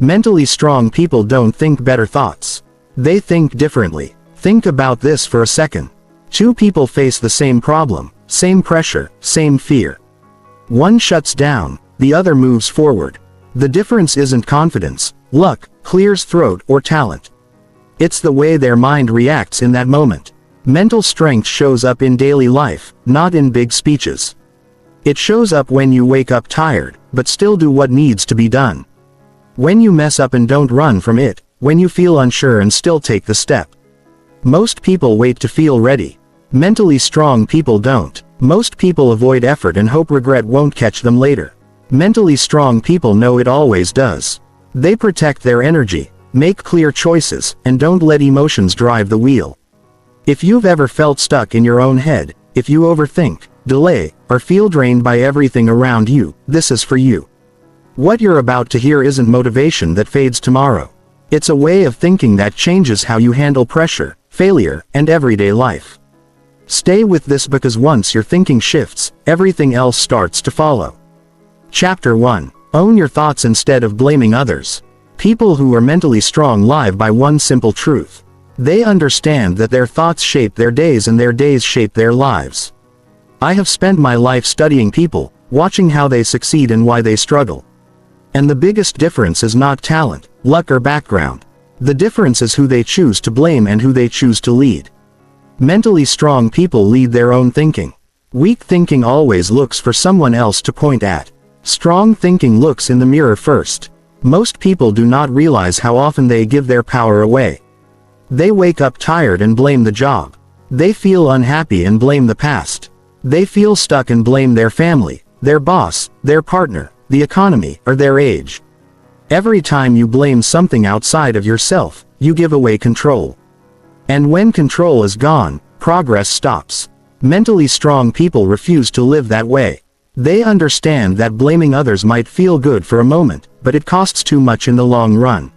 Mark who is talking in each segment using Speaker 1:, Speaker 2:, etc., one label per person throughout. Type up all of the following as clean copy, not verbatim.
Speaker 1: Mentally strong people don't think better thoughts. They think differently. Think about this for a second. Two people face the same problem, same pressure, same fear. One shuts down, the other moves forward. The difference isn't confidence, luck, clear throat, or talent. It's the way their mind reacts in that moment. Mental strength shows up in daily life, not in big speeches. It shows up when you wake up tired, but still do what needs to be done. When you mess up and don't run from it, when you feel unsure and still take the step. Most people wait to feel ready. Mentally strong people don't. Most people avoid effort and hope regret won't catch them later. Mentally strong people know it always does. They protect their energy, make clear choices, and don't let emotions drive the wheel. If you've ever felt stuck in your own head, if you overthink, delay, or feel drained by everything around you, this is for you. What you're about to hear isn't motivation that fades tomorrow. It's a way of thinking that changes how you handle pressure, failure, and everyday life. Stay with this because once your thinking shifts, everything else starts to follow. Chapter 1. Own your thoughts instead of blaming others. People who are mentally strong live by one simple truth. They understand that their thoughts shape their days and their days shape their lives. I have spent my life studying people, watching how they succeed and why they struggle. And the biggest difference is not talent, luck, or background. The difference is who they choose to blame and who they choose to lead. Mentally strong people lead their own thinking. Weak thinking always looks for someone else to point at. Strong thinking looks in the mirror first. Most people do not realize how often they give their power away. They wake up tired and blame the job. They feel unhappy and blame the past. They feel stuck and blame their family, their boss, their partner, the economy, or their age. Every time you blame something outside of yourself, you give away control. And when control is gone, progress stops. Mentally strong people refuse to live that way. They understand that blaming others might feel good for a moment, but it costs too much in the long run.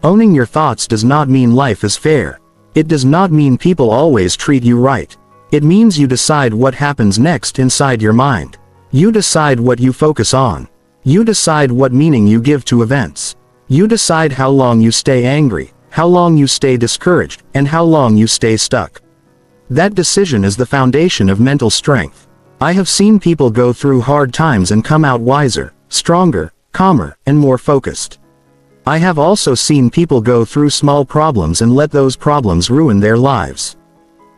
Speaker 1: Owning your thoughts does not mean life is fair. It does not mean people always treat you right. It means you decide what happens next inside your mind. You decide what you focus on. You decide what meaning you give to events. You decide how long you stay angry, how long you stay discouraged, and how long you stay stuck. That decision is the foundation of mental strength. I have seen people go through hard times and come out wiser, stronger, calmer, and more focused. I have also seen people go through small problems and let those problems ruin their lives.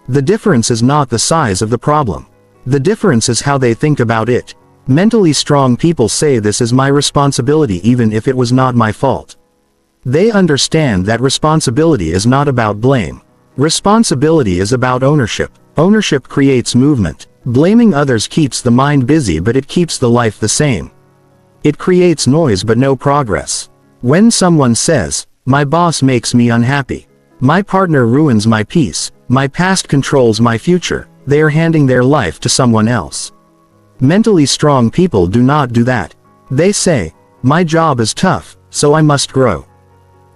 Speaker 1: The difference is not the size of the problem. The difference is how they think about it. Mentally strong people say this is my responsibility even if it was not my fault. They understand that responsibility is not about blame. Responsibility is about ownership. Ownership creates movement. Blaming others keeps the mind busy but it keeps the life the same. It creates noise but no progress. When someone says, "My boss makes me unhappy. My partner ruins my peace. My past controls my future," they are handing their life to someone else. Mentally strong people do not do that. They say, "My job is tough, so I must grow.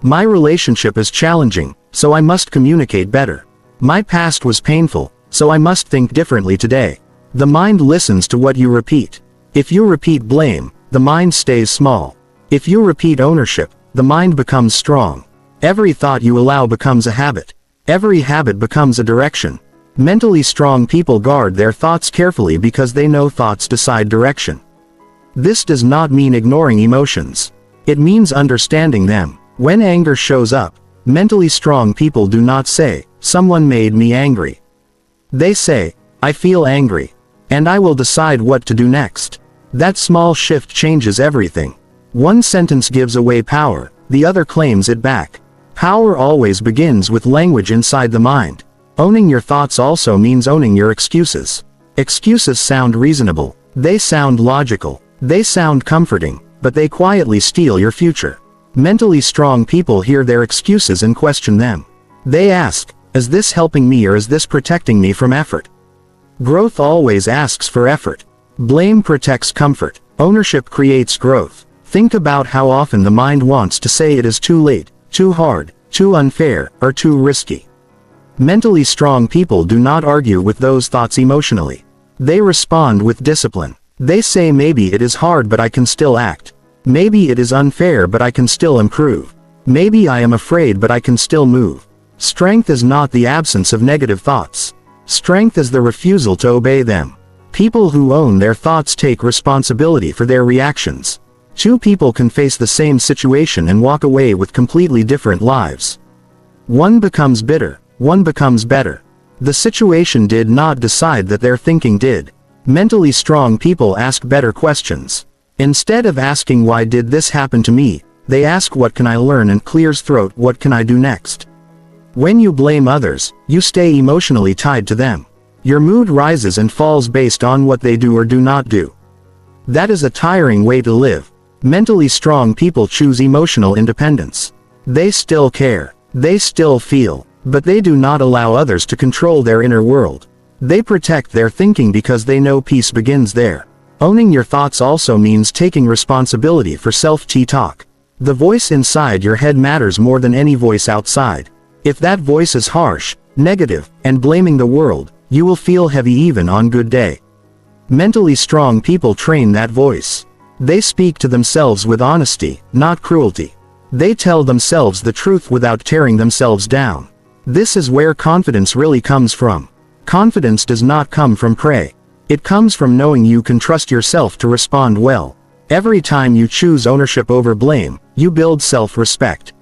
Speaker 1: My relationship is challenging, so I must communicate better. My past was painful, so I must think differently today." The mind listens to what you repeat. If you repeat blame, the mind stays small. If you repeat ownership, the mind becomes strong. Every thought you allow becomes a habit. Every habit becomes a direction. Mentally strong people guard their thoughts carefully because they know thoughts decide direction. This does not mean ignoring emotions. It means understanding them. When anger shows up, mentally strong people do not say, "Someone made me angry." They say, "I feel angry. And I will decide what to do next." That small shift changes everything. One sentence gives away power, the other claims it back. Power always begins with language inside the mind. Owning your thoughts also means owning your excuses. Excuses sound reasonable. They sound logical. They sound comforting, but they quietly steal your future. Mentally strong people hear their excuses and question them. They ask, "Is this helping me or is this protecting me from effort?" Growth always asks for effort. Blame protects comfort. Ownership creates growth. Think about how often the mind wants to say it is too late, too hard, too unfair, or too risky. Mentally strong people do not argue with those thoughts emotionally. They respond with discipline. They say maybe it is hard but I can still act. Maybe it is unfair but I can still improve. Maybe I am afraid but I can still move. Strength is not the absence of negative thoughts. Strength is the refusal to obey them. People who own their thoughts take responsibility for their reactions. Two people can face the same situation and walk away with completely different lives. One becomes bitter, one becomes better. The situation did not decide that their thinking did. Mentally strong people ask better questions. Instead of asking why did this happen to me, they ask what can I learn and clears throat what can I do next. When you blame others, you stay emotionally tied to them. Your mood rises and falls based on what they do or do not do. That is a tiring way to live. Mentally strong people choose emotional independence. They still care. They still feel. But they do not allow others to control their inner world. They protect their thinking because they know peace begins there. Owning your thoughts also means taking responsibility for self-talk. The voice inside your head matters more than any voice outside. If that voice is harsh, negative, and blaming the world, you will feel heavy even on good day. Mentally strong people train that voice. They speak to themselves with honesty, not cruelty. They tell themselves the truth without tearing themselves down. This is where confidence really comes from. Confidence does not come from prey. It comes from knowing you can trust yourself to respond well. Every time you choose ownership over blame, you build self-respect.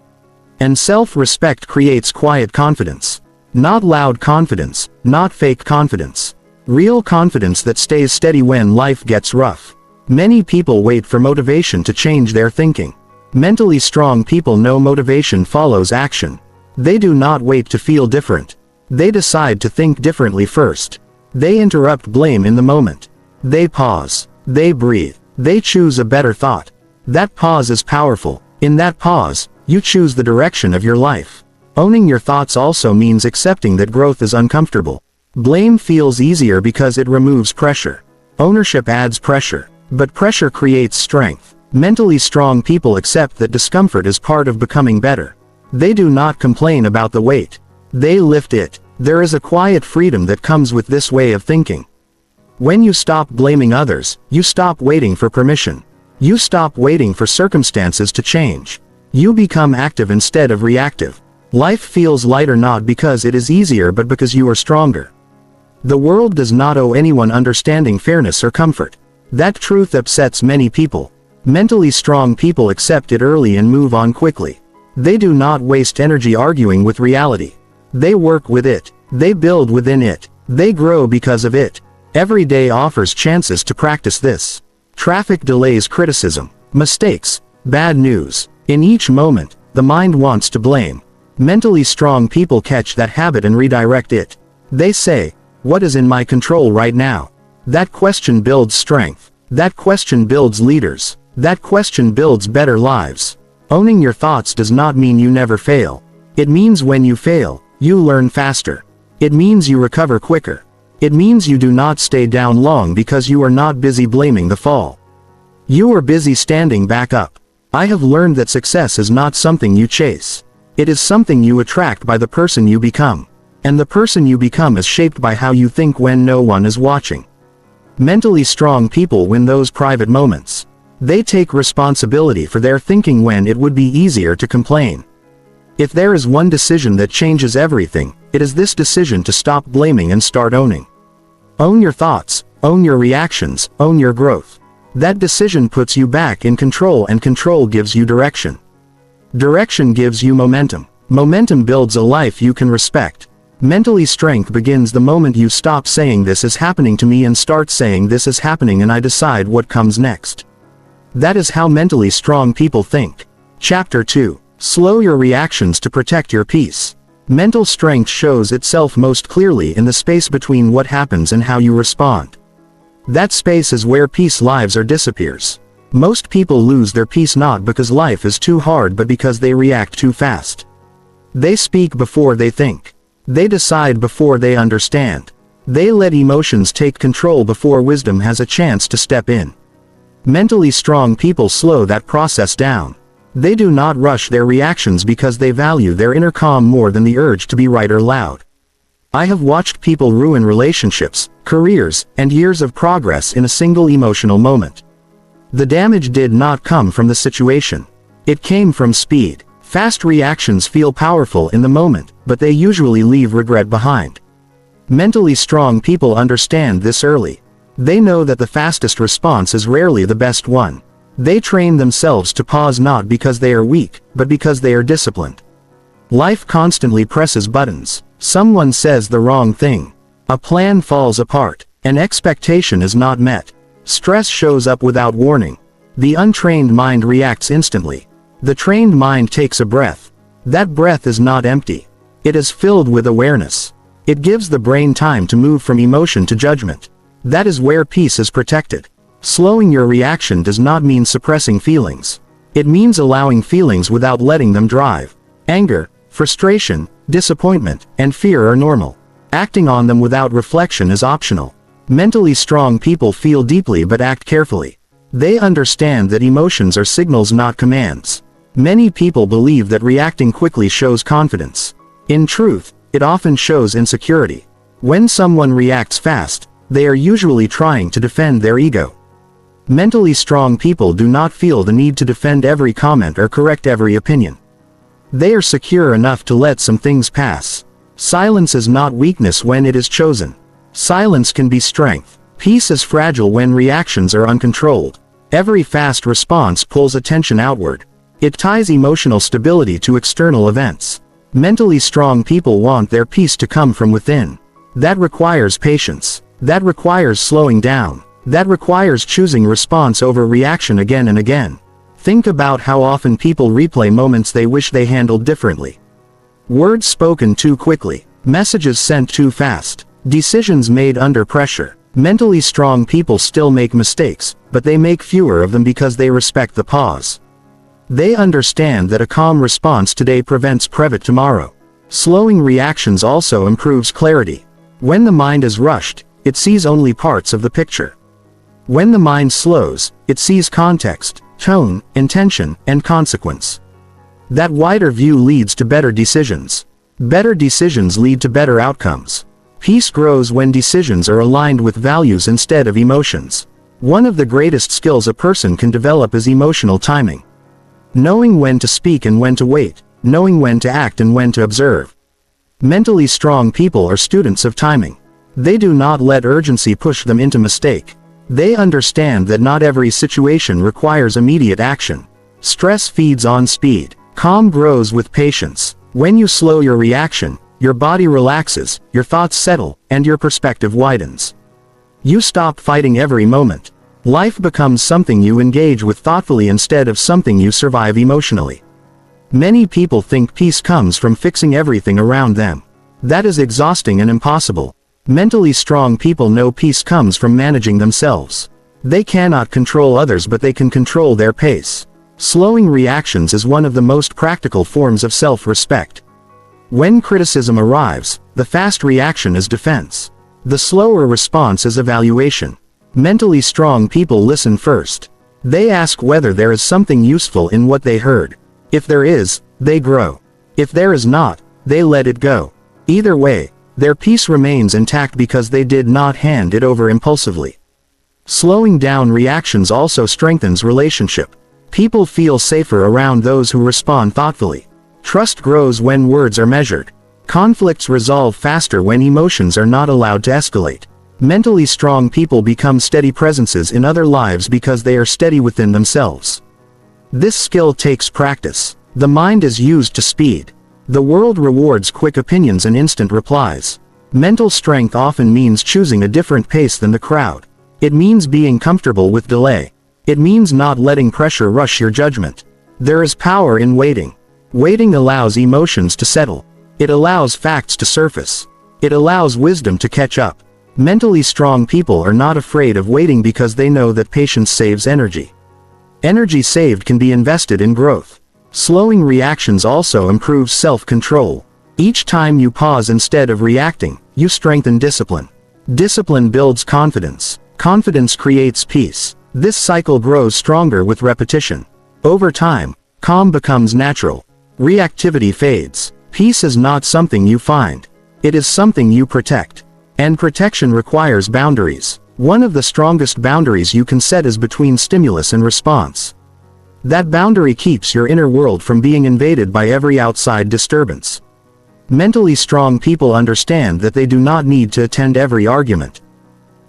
Speaker 1: And self-respect creates quiet confidence. Not loud confidence, not fake confidence. Real confidence that stays steady when life gets rough. Many people wait for motivation to change their thinking. Mentally strong people know motivation follows action. They do not wait to feel different. They decide to think differently first. They interrupt blame in the moment. They pause. They breathe. They choose a better thought. That pause is powerful. In that pause, you choose the direction of your life. Owning your thoughts also means accepting that growth is uncomfortable. Blame feels easier because it removes pressure. Ownership adds pressure. But pressure creates strength. Mentally strong people accept that discomfort is part of becoming better. They do not complain about the weight. They lift it. There is a quiet freedom that comes with this way of thinking. When you stop blaming others, you stop waiting for permission. You stop waiting for circumstances to change. You become active instead of reactive. Life feels lighter not because it is easier but because you are stronger. The world does not owe anyone understanding, fairness or comfort. That truth upsets many people. Mentally strong people accept it early and move on quickly. They do not waste energy arguing with reality. They work with it. They build within it. They grow because of it. Every day offers chances to practice this. Traffic delays, criticism, mistakes, bad news. In each moment, the mind wants to blame. Mentally strong people catch that habit and redirect it. They say, "What is in my control right now?" That question builds strength. That question builds leaders. That question builds better lives. Owning your thoughts does not mean you never fail. It means when you fail, you learn faster. It means you recover quicker. It means you do not stay down long because you are not busy blaming the fall. You are busy standing back up. I have learned that success is not something you chase. It is something you attract by the person you become. And the person you become is shaped by how you think when no one is watching. Mentally strong people win those private moments. They take responsibility for their thinking when it would be easier to complain. If there is one decision that changes everything, it is this decision to stop blaming and start owning. Own your thoughts, own your reactions, own your growth. That decision puts you back in control, and control gives you direction. Direction gives you momentum. Momentum builds a life you can respect. Mentally strength begins the moment you stop saying "this is happening to me" and start saying "this is happening and I decide what comes next." That is how mentally strong people think. Chapter 2. Slow your reactions to protect your peace. Mental strength shows itself most clearly in the space between what happens and how you respond. That space is where peace lives or disappears. Most people lose their peace not because life is too hard but because they react too fast. They speak before they think. They decide before they understand. They let emotions take control before wisdom has a chance to step in. Mentally strong people slow that process down. They do not rush their reactions because they value their inner calm more than the urge to be right or loud. I have watched people ruin relationships, careers, and years of progress in a single emotional moment. The damage did not come from the situation. It came from speed. Fast reactions feel powerful in the moment, but they usually leave regret behind. Mentally strong people understand this early. They know that the fastest response is rarely the best one. They train themselves to pause not because they are weak, but because they are disciplined. Life constantly presses buttons. Someone says the wrong thing. A plan falls apart. An expectation is not met. Stress shows up without warning. The untrained mind reacts instantly. The trained mind takes a breath. That breath is not empty. It is filled with awareness. It gives the brain time to move from emotion to judgment. That is where peace is protected. Slowing your reaction does not mean suppressing feelings. It means allowing feelings without letting them drive. Anger, frustration, disappointment, and fear are normal. Acting on them without reflection is optional. Mentally strong people feel deeply but act carefully. They understand that emotions are signals, not commands. Many people believe that reacting quickly shows confidence. In truth, it often shows insecurity. When someone reacts fast, they are usually trying to defend their ego. Mentally strong people do not feel the need to defend every comment or correct every opinion. They are secure enough to let some things pass. Silence is not weakness when it is chosen. Silence can be strength. Peace is fragile when reactions are uncontrolled. Every fast response pulls attention outward. It ties emotional stability to external events. Mentally strong people want their peace to come from within. That requires patience. That requires slowing down. That requires choosing response over reaction again and again. Think about how often people replay moments they wish they handled differently. Words spoken too quickly. Messages sent too fast. Decisions made under pressure. Mentally strong people still make mistakes, but they make fewer of them because they respect the pause. They understand that a calm response today prevents prevent tomorrow. Slowing reactions also improves clarity. When the mind is rushed, it sees only parts of the picture. When the mind slows, it sees context, tone, intention, and consequence. That wider view leads to better decisions. Better decisions lead to better outcomes. Peace grows when decisions are aligned with values instead of emotions. One of the greatest skills a person can develop is emotional timing. Knowing when to speak and when to wait, knowing when to act and when to observe. Mentally strong people are students of timing. They do not let urgency push them into mistake. They understand that not every situation requires immediate action. Stress feeds on speed. Calm grows with patience. When you slow your reaction, your body relaxes, your thoughts settle, and your perspective widens. You stop fighting every moment. Life becomes something you engage with thoughtfully instead of something you survive emotionally. Many people think peace comes from fixing everything around them. That is exhausting and impossible. Mentally strong people know peace comes from managing themselves. They cannot control others, but they can control their pace. Slowing reactions is one of the most practical forms of self-respect. When criticism arrives, the fast reaction is defense. The slower response is evaluation. Mentally strong people listen first. They ask whether there is something useful in what they heard. If there is, they grow. If there is not, they let it go. Either way, their peace remains intact because they did not hand it over impulsively. Slowing down reactions also strengthens relationship. People feel safer around those who respond thoughtfully. Trust grows when words are measured. Conflicts resolve faster when emotions are not allowed to escalate. Mentally strong people become steady presences in other lives because they are steady within themselves. This skill takes practice. The mind is used to speed. The world rewards quick opinions and instant replies. Mental strength often means choosing a different pace than the crowd. It means being comfortable with delay. It means not letting pressure rush your judgment. There is power in waiting. Waiting allows emotions to settle. It allows facts to surface. It allows wisdom to catch up. Mentally strong people are not afraid of waiting because they know that patience saves energy. Energy saved can be invested in growth. Slowing reactions also improves self-control. Each time you pause instead of reacting, you strengthen discipline. Discipline builds confidence. Confidence creates peace. This cycle grows stronger with repetition. Over time, calm becomes natural. Reactivity fades. Peace is not something you find. It is something you protect. And protection requires boundaries. One of the strongest boundaries you can set is between stimulus and response. That boundary keeps your inner world from being invaded by every outside disturbance. Mentally strong people understand that they do not need to attend every argument.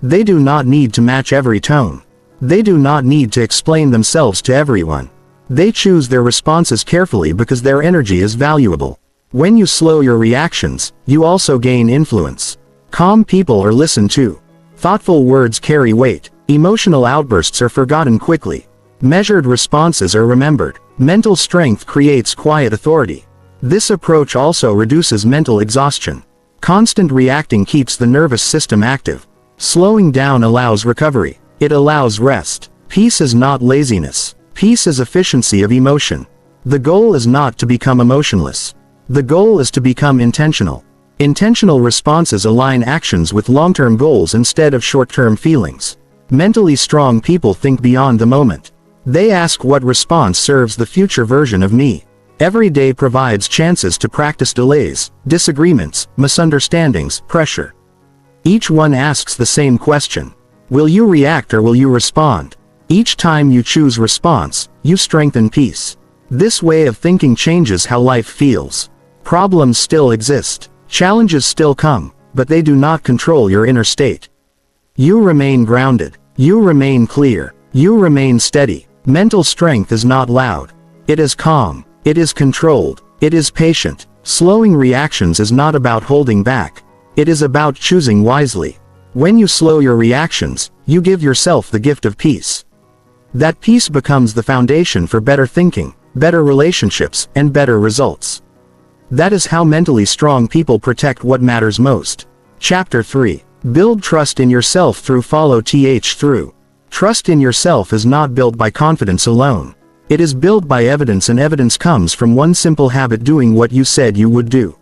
Speaker 1: They do not need to match every tone. They do not need to explain themselves to everyone. They choose their responses carefully because their energy is valuable. When you slow your reactions, you also gain influence. Calm people are listened to. Thoughtful words carry weight. Emotional outbursts are forgotten quickly. Measured responses are remembered. Mental strength creates quiet authority. This approach also reduces mental exhaustion. Constant reacting keeps the nervous system active. Slowing down allows recovery. It allows rest. Peace is not laziness. Peace is efficiency of emotion. The goal is not to become emotionless. The goal is to become intentional. Intentional responses align actions with long-term goals instead of short-term feelings. Mentally strong people think beyond the moment. They ask what response serves the future version of me. Every day provides chances to practice delays, disagreements, misunderstandings, pressure. Each one asks the same question. Will you react or will you respond? Each time you choose response, you strengthen peace. This way of thinking changes how life feels. Problems still exist. Challenges still come, but they do not control your inner state. You remain grounded. You remain clear. You remain steady. Mental strength is not loud. It is calm. It is controlled. It is patient. Slowing reactions is not about holding back. It is about choosing wisely. When you slow your reactions, you give yourself the gift of peace. That peace becomes the foundation for better thinking, better relationships, and better results. That is how mentally strong people protect what matters most. Chapter 3. Build trust in yourself through follow-through. Trust in yourself is not built by confidence alone. It is built by evidence, and evidence comes from one simple habit: doing what you said you would do.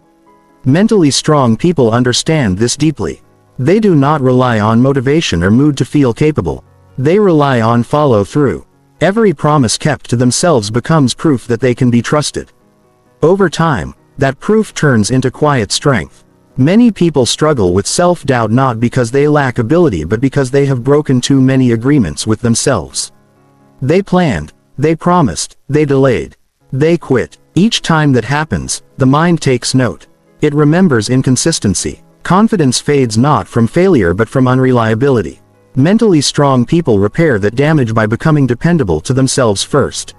Speaker 1: Mentally strong people understand this deeply. They do not rely on motivation or mood to feel capable. They rely on follow-through. Every promise kept to themselves becomes proof that they can be trusted. Over time, that proof turns into quiet strength. Many people struggle with self-doubt not because they lack ability but because they have broken too many agreements with themselves. They planned, they promised, they delayed, they quit. Each time that happens, the mind takes note. It remembers inconsistency. Confidence fades not from failure but from unreliability. Mentally strong people repair that damage by becoming dependable to themselves first.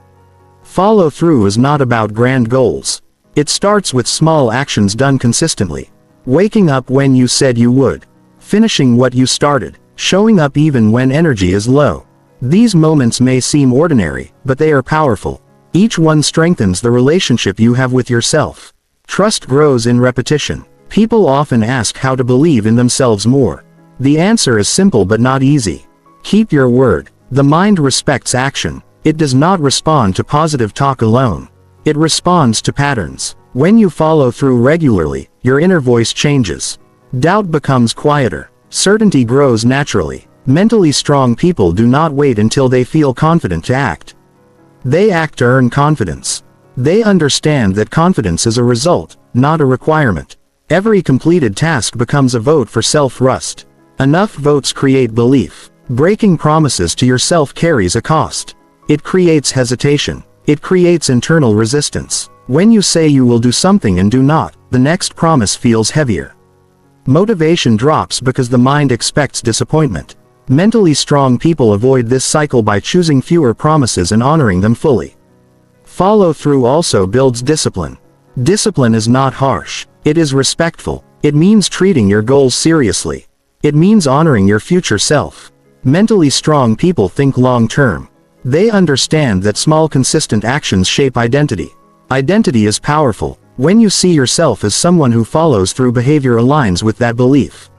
Speaker 1: Follow-through is not about grand goals. It starts with small actions done consistently. Waking up when you said you would. Finishing what you started. Showing up even when energy is low. These moments may seem ordinary, but they are powerful. Each one strengthens the relationship you have with yourself. Trust grows in repetition. People often ask how to believe in themselves more. The answer is simple but not easy. Keep your word. The mind respects action. It does not respond to positive talk alone. It responds to patterns. When you follow through regularly, your inner voice changes. Doubt becomes quieter. Certainty grows naturally. Mentally strong people do not wait until they feel confident to act. They act to earn confidence. They understand that confidence is a result, not a requirement. Every completed task becomes a vote for self-trust. Enough votes create belief. Breaking promises to yourself carries a cost. It creates hesitation. It creates internal resistance. When you say you will do something and do not, the next promise feels heavier. Motivation drops because the mind expects disappointment. Mentally strong people avoid this cycle by choosing fewer promises and honoring them fully. Follow-through also builds discipline. Discipline is not harsh. It is respectful. It means treating your goals seriously. It means honoring your future self. Mentally strong people think long-term. They understand that small consistent actions shape identity. Identity is powerful. When you see yourself as someone who follows through, behavior aligns with that belief.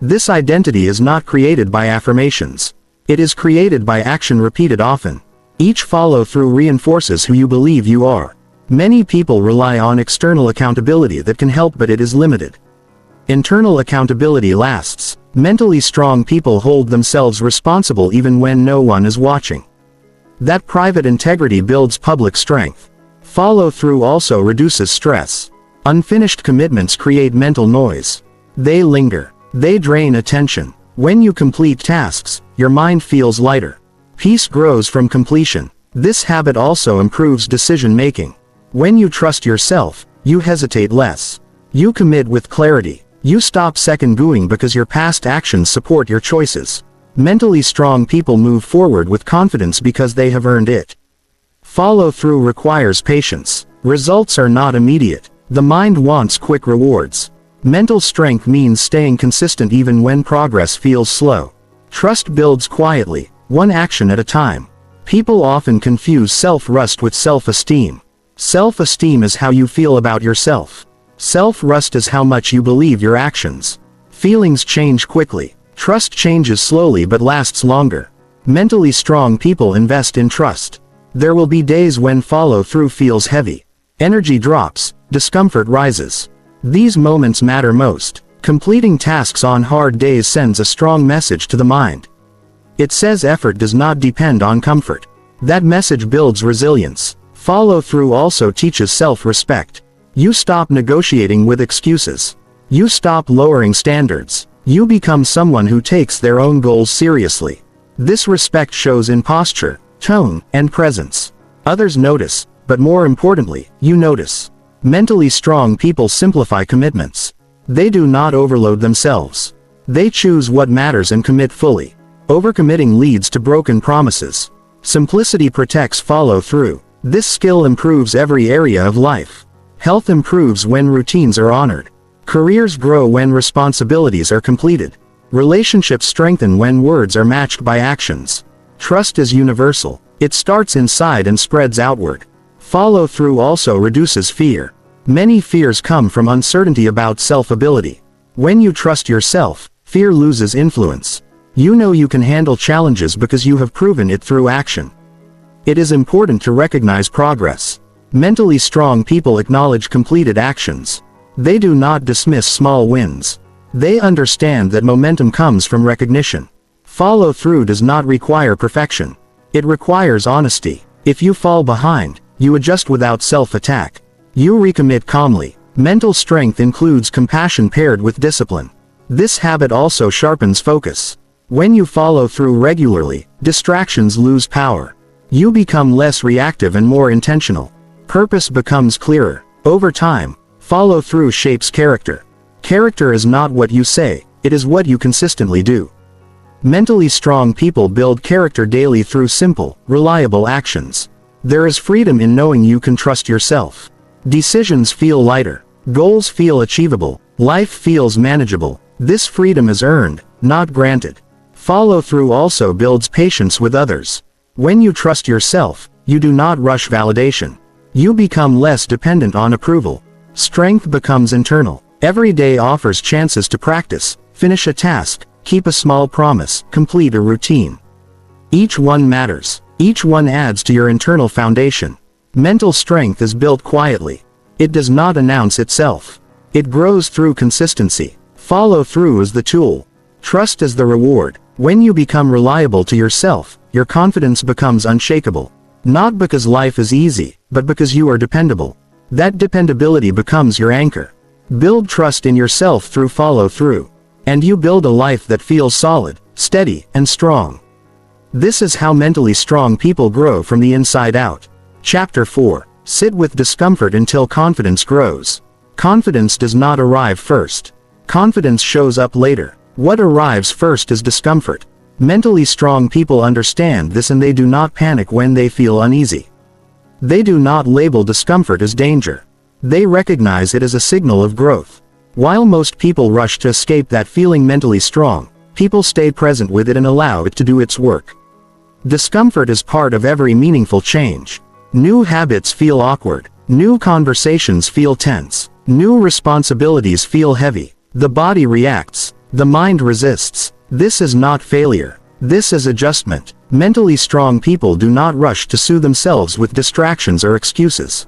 Speaker 1: This identity is not created by affirmations. It is created by action repeated often. Each follow-through reinforces who you believe you are. Many people rely on external accountability that can help, but it is limited. Internal accountability lasts. Mentally strong people hold themselves responsible even when no one is watching. That private integrity builds public strength. Follow-through also reduces stress. Unfinished commitments create mental noise. They linger. They drain attention. When you complete tasks, your mind feels lighter. Peace grows from completion. This habit also improves decision-making. When you trust yourself, you hesitate less. You commit with clarity. You stop second-guessing because your past actions support your choices. Mentally strong people move forward with confidence because they have earned it. Follow-through requires patience. Results are not immediate. The mind wants quick rewards. Mental strength means staying consistent even when progress feels slow. Trust builds quietly, one action at a time. People often confuse self-trust with self-esteem. Self-esteem is how you feel about yourself. Self-trust is how much you believe your actions. Feelings change quickly. Trust changes slowly but lasts longer. Mentally strong people invest in trust. There will be days when follow-through feels heavy. Energy drops, discomfort rises. These moments matter most. Completing tasks on hard days sends a strong message to the mind. It says effort does not depend on comfort. That message builds resilience. Follow-through also teaches self-respect. You stop negotiating with excuses. You stop lowering standards. You become someone who takes their own goals seriously. This respect shows in posture, tone, and presence. Others notice, but more importantly, you notice. Mentally strong people simplify commitments. They do not overload themselves. They choose what matters and commit fully. Overcommitting leads to broken promises. Simplicity protects follow-through. This skill improves every area of life. Health improves when routines are honored. Careers grow when responsibilities are completed. Relationships strengthen when words are matched by actions. Trust is universal. It starts inside and spreads outward. Follow-through also reduces fear. Many fears come from uncertainty about self-ability. When you trust yourself, fear loses influence. You know you can handle challenges because you have proven it through action. It is important to recognize progress. Mentally strong people acknowledge completed actions. They do not dismiss small wins. They understand that momentum comes from recognition. Follow-through does not require perfection. It requires honesty. If you fall behind, you adjust without self-attack. You recommit calmly. Mental strength includes compassion paired with discipline. This habit also sharpens focus. When you follow through regularly, distractions lose power. You become less reactive and more intentional. Purpose becomes clearer. Over time, follow-through shapes character. Character is not what you say, it is what you consistently do. Mentally strong people build character daily through simple, reliable actions. There is freedom in knowing you can trust yourself. Decisions feel lighter. Goals feel achievable. Life feels manageable. This freedom is earned, not granted. Follow-through also builds patience with others. When you trust yourself, you do not rush validation. You become less dependent on approval. Strength becomes internal. Every day offers chances to practice, finish a task, keep a small promise, complete a routine. Each one matters. Each one adds to your internal foundation. Mental strength is built quietly. It does not announce itself. It grows through consistency. Follow-through is the tool. Trust is the reward. When you become reliable to yourself, your confidence becomes unshakable. Not because life is easy, but because you are dependable. That dependability becomes your anchor. Build trust in yourself through follow-through. And you build a life that feels solid, steady, and strong. This is how mentally strong people grow from the inside out. Chapter 4. Sit with discomfort until confidence grows. Confidence does not arrive first. Confidence shows up later. What arrives first is discomfort. Mentally strong people understand this and they do not panic when they feel uneasy. They do not label discomfort as danger. They recognize it as a signal of growth. While most people rush to escape that feeling mentally strong, people stay present with it and allow it to do its work. Discomfort is part of every meaningful change. New habits feel awkward. New conversations feel tense. New responsibilities feel heavy. The body reacts. The mind resists. This is not failure. This is adjustment. Mentally strong people do not rush to soothe themselves with distractions or excuses.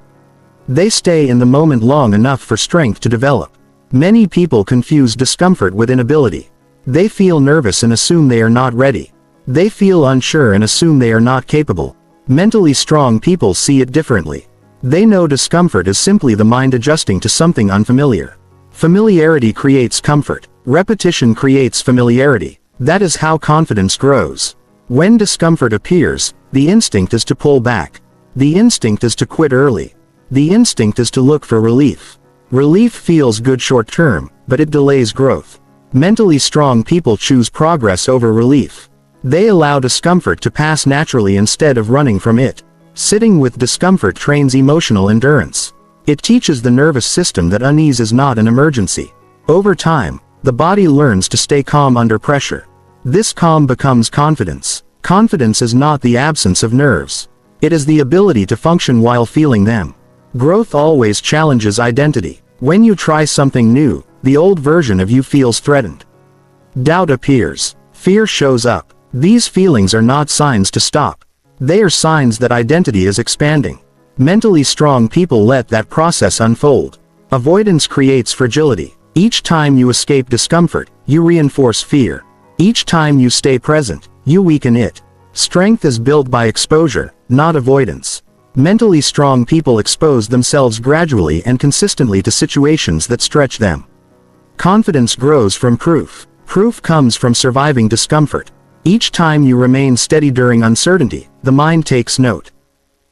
Speaker 1: They stay in the moment long enough for strength to develop. Many people confuse discomfort with inability. They feel nervous and assume they are not ready. They feel unsure and assume they are not capable. Mentally strong people see it differently. They know discomfort is simply the mind adjusting to something unfamiliar. Familiarity creates comfort. Repetition creates familiarity. That is how confidence grows. When discomfort appears, the instinct is to pull back. The instinct is to quit early. The instinct is to look for relief. Relief feels good short term, but it delays growth. Mentally strong people choose progress over relief. They allow discomfort to pass naturally instead of running from it. Sitting with discomfort trains emotional endurance. It teaches the nervous system that unease is not an emergency. Over time, the body learns to stay calm under pressure. This calm becomes confidence. Confidence is not the absence of nerves. It is the ability to function while feeling them. Growth always challenges identity. When you try something new, the old version of you feels threatened. Doubt appears. Fear shows up. These feelings are not signs to stop. They are signs that identity is expanding. Mentally strong people let that process unfold. Avoidance creates fragility. Each time you escape discomfort, you reinforce fear. Each time you stay present, you weaken it. Strength is built by exposure, not avoidance. Mentally strong people expose themselves gradually and consistently to situations that stretch them. Confidence grows from proof. Proof comes from surviving discomfort. Each time you remain steady during uncertainty, the mind takes note.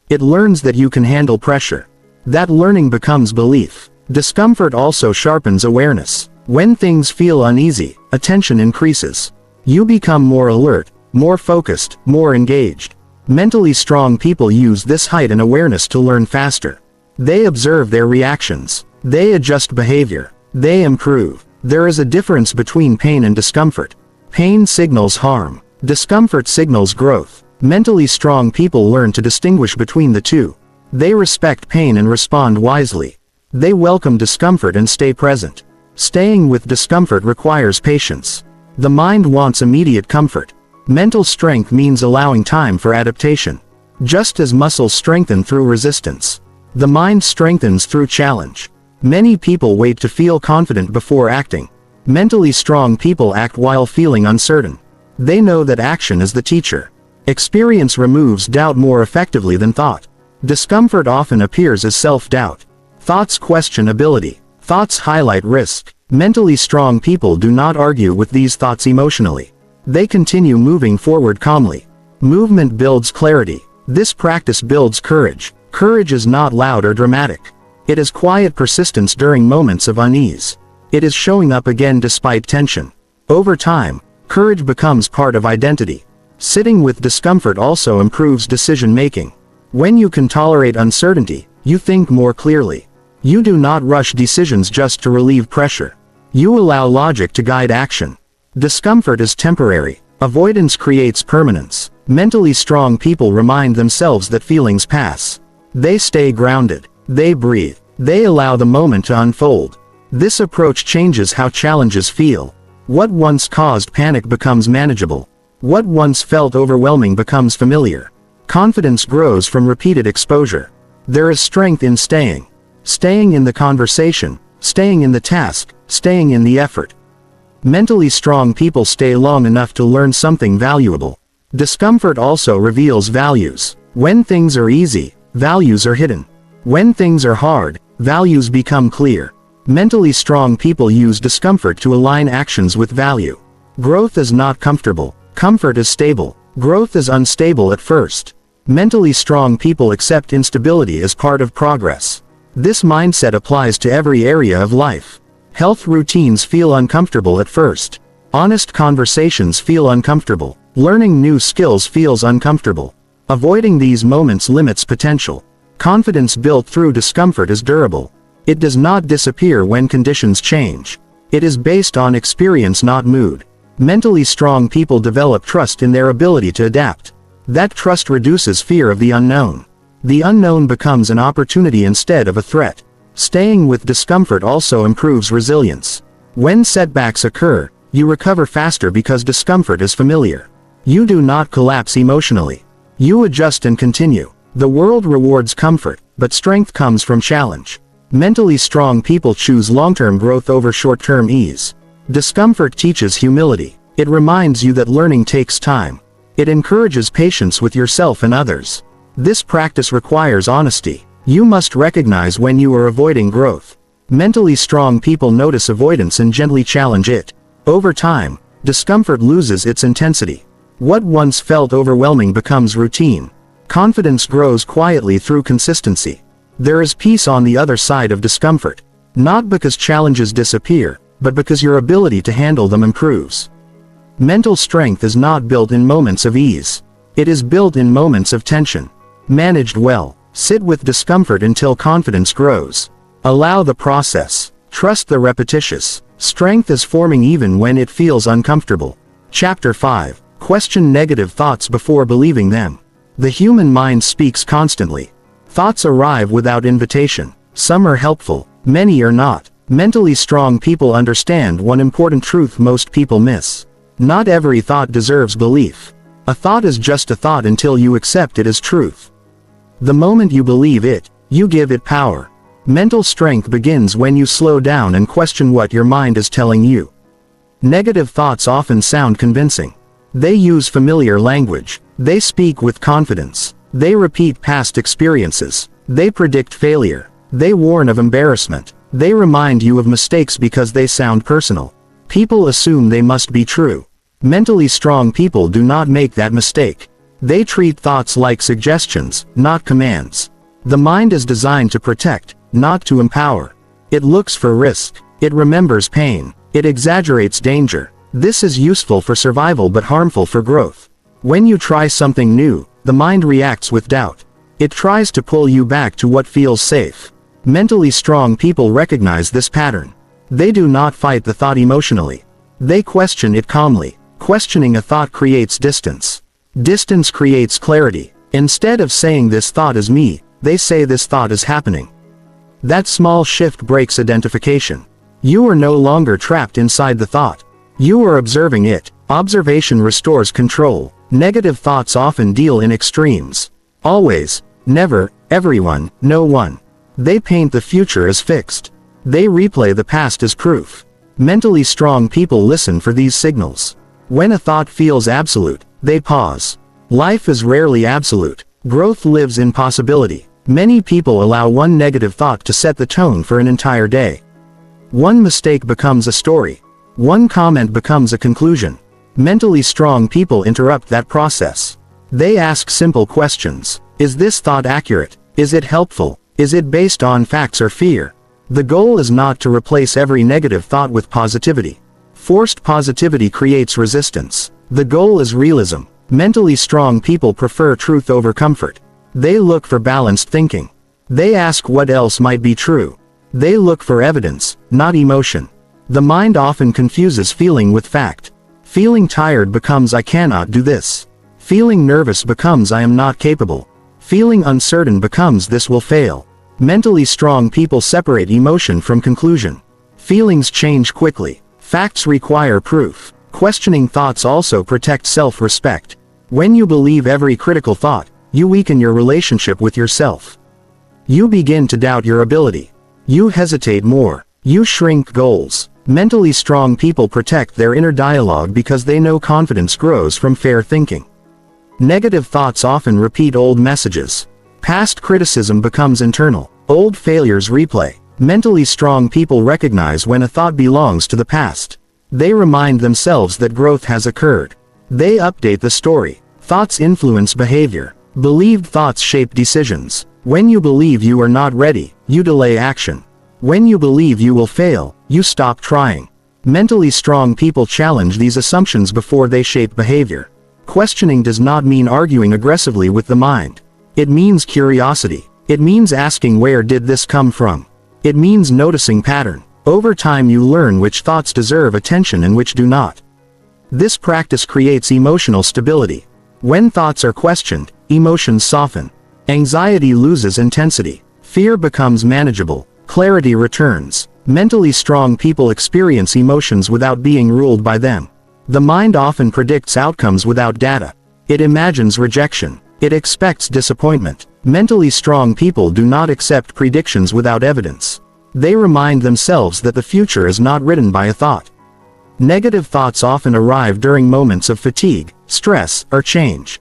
Speaker 1: It learns that you can handle pressure. That learning becomes belief. Discomfort also sharpens awareness. When things feel uneasy, attention increases. You become more alert, more focused, more engaged. Mentally strong people use this heightened awareness to learn faster. They observe their reactions. They adjust behavior. They improve. There is a difference between pain and discomfort. Pain signals harm. Discomfort signals growth. Mentally strong people learn to distinguish between the two. They respect pain and respond wisely. They welcome discomfort and stay present. Staying with discomfort requires patience. The mind wants immediate comfort. Mental strength means allowing time for adaptation. Just as muscles strengthen through resistance, the mind strengthens through challenge. Many people wait to feel confident before acting. Mentally strong people act while feeling uncertain. They know that action is the teacher. Experience removes doubt more effectively than thought. Discomfort often appears as self-doubt. Thoughts question ability. Thoughts highlight risk. Mentally strong people do not argue with these thoughts emotionally. They continue moving forward calmly. Movement builds clarity. This practice builds courage. Courage is not loud or dramatic. It is quiet persistence during moments of unease. It is showing up again despite tension. Over time, courage becomes part of identity. Sitting with discomfort also improves decision-making. When you can tolerate uncertainty, you think more clearly. You do not rush decisions just to relieve pressure. You allow logic to guide action. Discomfort is temporary. Avoidance creates permanence. Mentally strong people remind themselves that feelings pass. They stay grounded. They breathe. They allow the moment to unfold. This approach changes how challenges feel. What once caused panic becomes manageable. What once felt overwhelming becomes familiar. Confidence grows from repeated exposure. There is strength in staying. Staying in the conversation, staying in the task, staying in the effort. Mentally strong people stay long enough to learn something valuable. Discomfort also reveals values. When things are easy, values are hidden. When things are hard, values become clear. Mentally strong people use discomfort to align actions with value. Growth is not comfortable. Comfort is stable. Growth is unstable at first. Mentally strong people accept instability as part of progress. This mindset applies to every area of life. Health routines feel uncomfortable at first. Honest conversations feel uncomfortable. Learning new skills feels uncomfortable. Avoiding these moments limits potential. Confidence built through discomfort is durable. It does not disappear when conditions change. It is based on experience, not mood. Mentally strong people develop trust in their ability to adapt. That trust reduces fear of the unknown. The unknown becomes an opportunity instead of a threat. Staying with discomfort also improves resilience. When setbacks occur, you recover faster because discomfort is familiar. You do not collapse emotionally. You adjust and continue. The world rewards comfort, but strength comes from challenge. Mentally strong people choose long-term growth over short-term ease. Discomfort teaches humility. It reminds you that learning takes time. It encourages patience with yourself and others. This practice requires honesty. You must recognize when you are avoiding growth. Mentally strong people notice avoidance and gently challenge it. Over time, discomfort loses its intensity. What once felt overwhelming becomes routine. Confidence grows quietly through consistency. There is peace on the other side of discomfort. Not because challenges disappear, but because your ability to handle them improves. Mental strength is not built in moments of ease. It is built in moments of tension. Managed well, sit with discomfort until confidence grows. Allow the process. Trust the repetitious. Strength is forming even when it feels uncomfortable. Chapter 5. Question negative thoughts before believing them. The human mind speaks constantly. Thoughts arrive without invitation. Some are helpful, many are not. Mentally strong people understand one important truth most people miss. Not every thought deserves belief. A thought is just a thought until you accept it as truth. The moment you believe it, you give it power. Mental strength begins when you slow down and question what your mind is telling you. Negative thoughts often sound convincing. They use familiar language. They speak with confidence. They repeat past experiences. They predict failure. They warn of embarrassment. They remind you of mistakes because they sound personal. People assume they must be true. Mentally strong people do not make that mistake. They treat thoughts like suggestions, not commands. The mind is designed to protect, not to empower. It looks for risk. It remembers pain. It exaggerates danger. This is useful for survival but harmful for growth. When you try something new, the mind reacts with doubt. It tries to pull you back to what feels safe. Mentally strong people recognize this pattern. They do not fight the thought emotionally. They question it calmly. Questioning a thought creates distance. Distance creates clarity. Instead of saying this thought is me, they say this thought is happening. That small shift breaks identification. You are no longer trapped inside the thought. You are observing it. Observation restores control. Negative thoughts often deal in extremes. Always, never, everyone, no one. They paint the future as fixed. They replay the past as proof. Mentally strong people listen for these signals. When a thought feels absolute, they pause. Life is rarely absolute. Growth lives in possibility. Many people allow one negative thought to set the tone for an entire day. One mistake becomes a story. One comment becomes a conclusion. Mentally strong people interrupt that process. They ask simple questions. Is this thought accurate? Is it helpful? Is it based on facts or fear? The goal is not to replace every negative thought with positivity. Forced positivity creates resistance. The goal is realism. Mentally strong people prefer truth over comfort. They look for balanced thinking. They ask what else might be true. They look for evidence, not emotion. The mind often confuses feeling with fact. Feeling tired becomes I cannot do this. Feeling nervous becomes I am not capable. Feeling uncertain becomes this will fail. Mentally strong people separate emotion from conclusion. Feelings change quickly. Facts require proof. Questioning thoughts also protect self-respect. When you believe every critical thought, you weaken your relationship with yourself. You begin to doubt your ability. You hesitate more. You shrink goals. Mentally strong people protect their inner dialogue because they know confidence grows from fair thinking. Negative thoughts often repeat old messages. Past criticism becomes internal. Old failures replay. Mentally strong people recognize when a thought belongs to the past. They remind themselves that growth has occurred. They update the story. Thoughts influence behavior. Believed thoughts shape decisions. When you believe you are not ready, you delay action. When you believe you will fail, you stop trying. Mentally strong people challenge these assumptions before they shape behavior. Questioning does not mean arguing aggressively with the mind. It means curiosity. It means asking where did this come from. It means noticing pattern. Over time you learn which thoughts deserve attention and which do not. This practice creates emotional stability. When thoughts are questioned, emotions soften. Anxiety loses intensity. Fear becomes manageable. Clarity returns. Mentally strong people experience emotions without being ruled by them. The mind often predicts outcomes without data. It imagines rejection. It expects disappointment. Mentally strong people do not accept predictions without evidence. They remind themselves that the future is not written by a thought. Negative thoughts often arrive during moments of fatigue, stress, or change.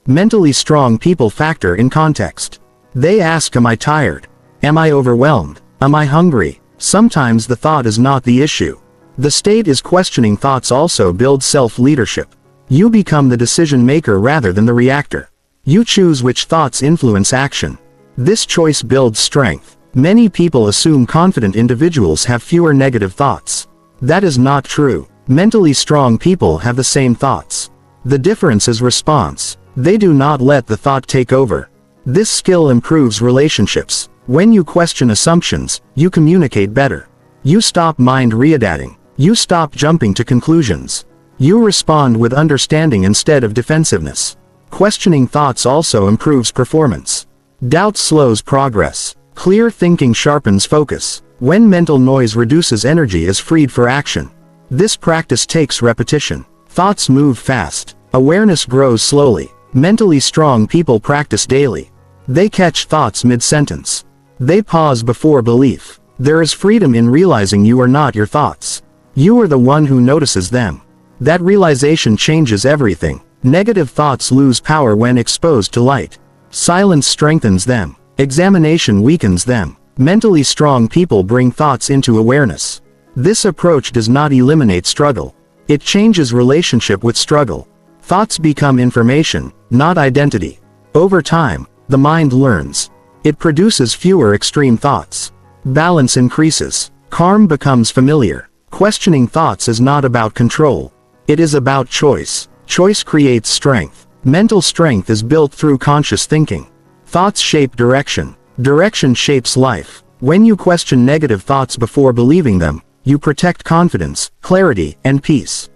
Speaker 1: Mentally strong people factor in context. They ask, am I tired? Am I overwhelmed? Am I hungry? Sometimes the thought is not the issue. The state is questioning thoughts also builds self-leadership. You become the decision maker rather than the reactor. You choose which thoughts influence action. This choice builds strength. Many people assume confident individuals have fewer negative thoughts. That is not true. Mentally strong people have the same thoughts. The difference is response. They do not let the thought take over. This skill improves relationships. When you question assumptions, you communicate better. You stop mind readating. You stop jumping to conclusions. You respond with understanding instead of defensiveness. Questioning thoughts also improves performance. Doubt slows progress. Clear thinking sharpens focus. When mental noise reduces, energy is freed for action. This practice takes repetition. Thoughts move fast. Awareness grows slowly. Mentally strong people practice daily. They catch thoughts mid-sentence. They pause before belief. There is freedom in realizing you are not your thoughts. You are the one who notices them. That realization changes everything. Negative thoughts lose power when exposed to light. Silence strengthens them. Examination weakens them. Mentally strong people bring thoughts into awareness. This approach does not eliminate struggle. It changes relationship with struggle. Thoughts become information, not identity. Over time, the mind learns. It produces fewer extreme thoughts. Balance increases. Calm becomes familiar. Questioning thoughts is not about control. It is about choice. Choice creates strength. Mental strength is built through conscious thinking. Thoughts shape direction. Direction shapes life. When you question negative thoughts before believing them, you protect confidence, clarity, and peace.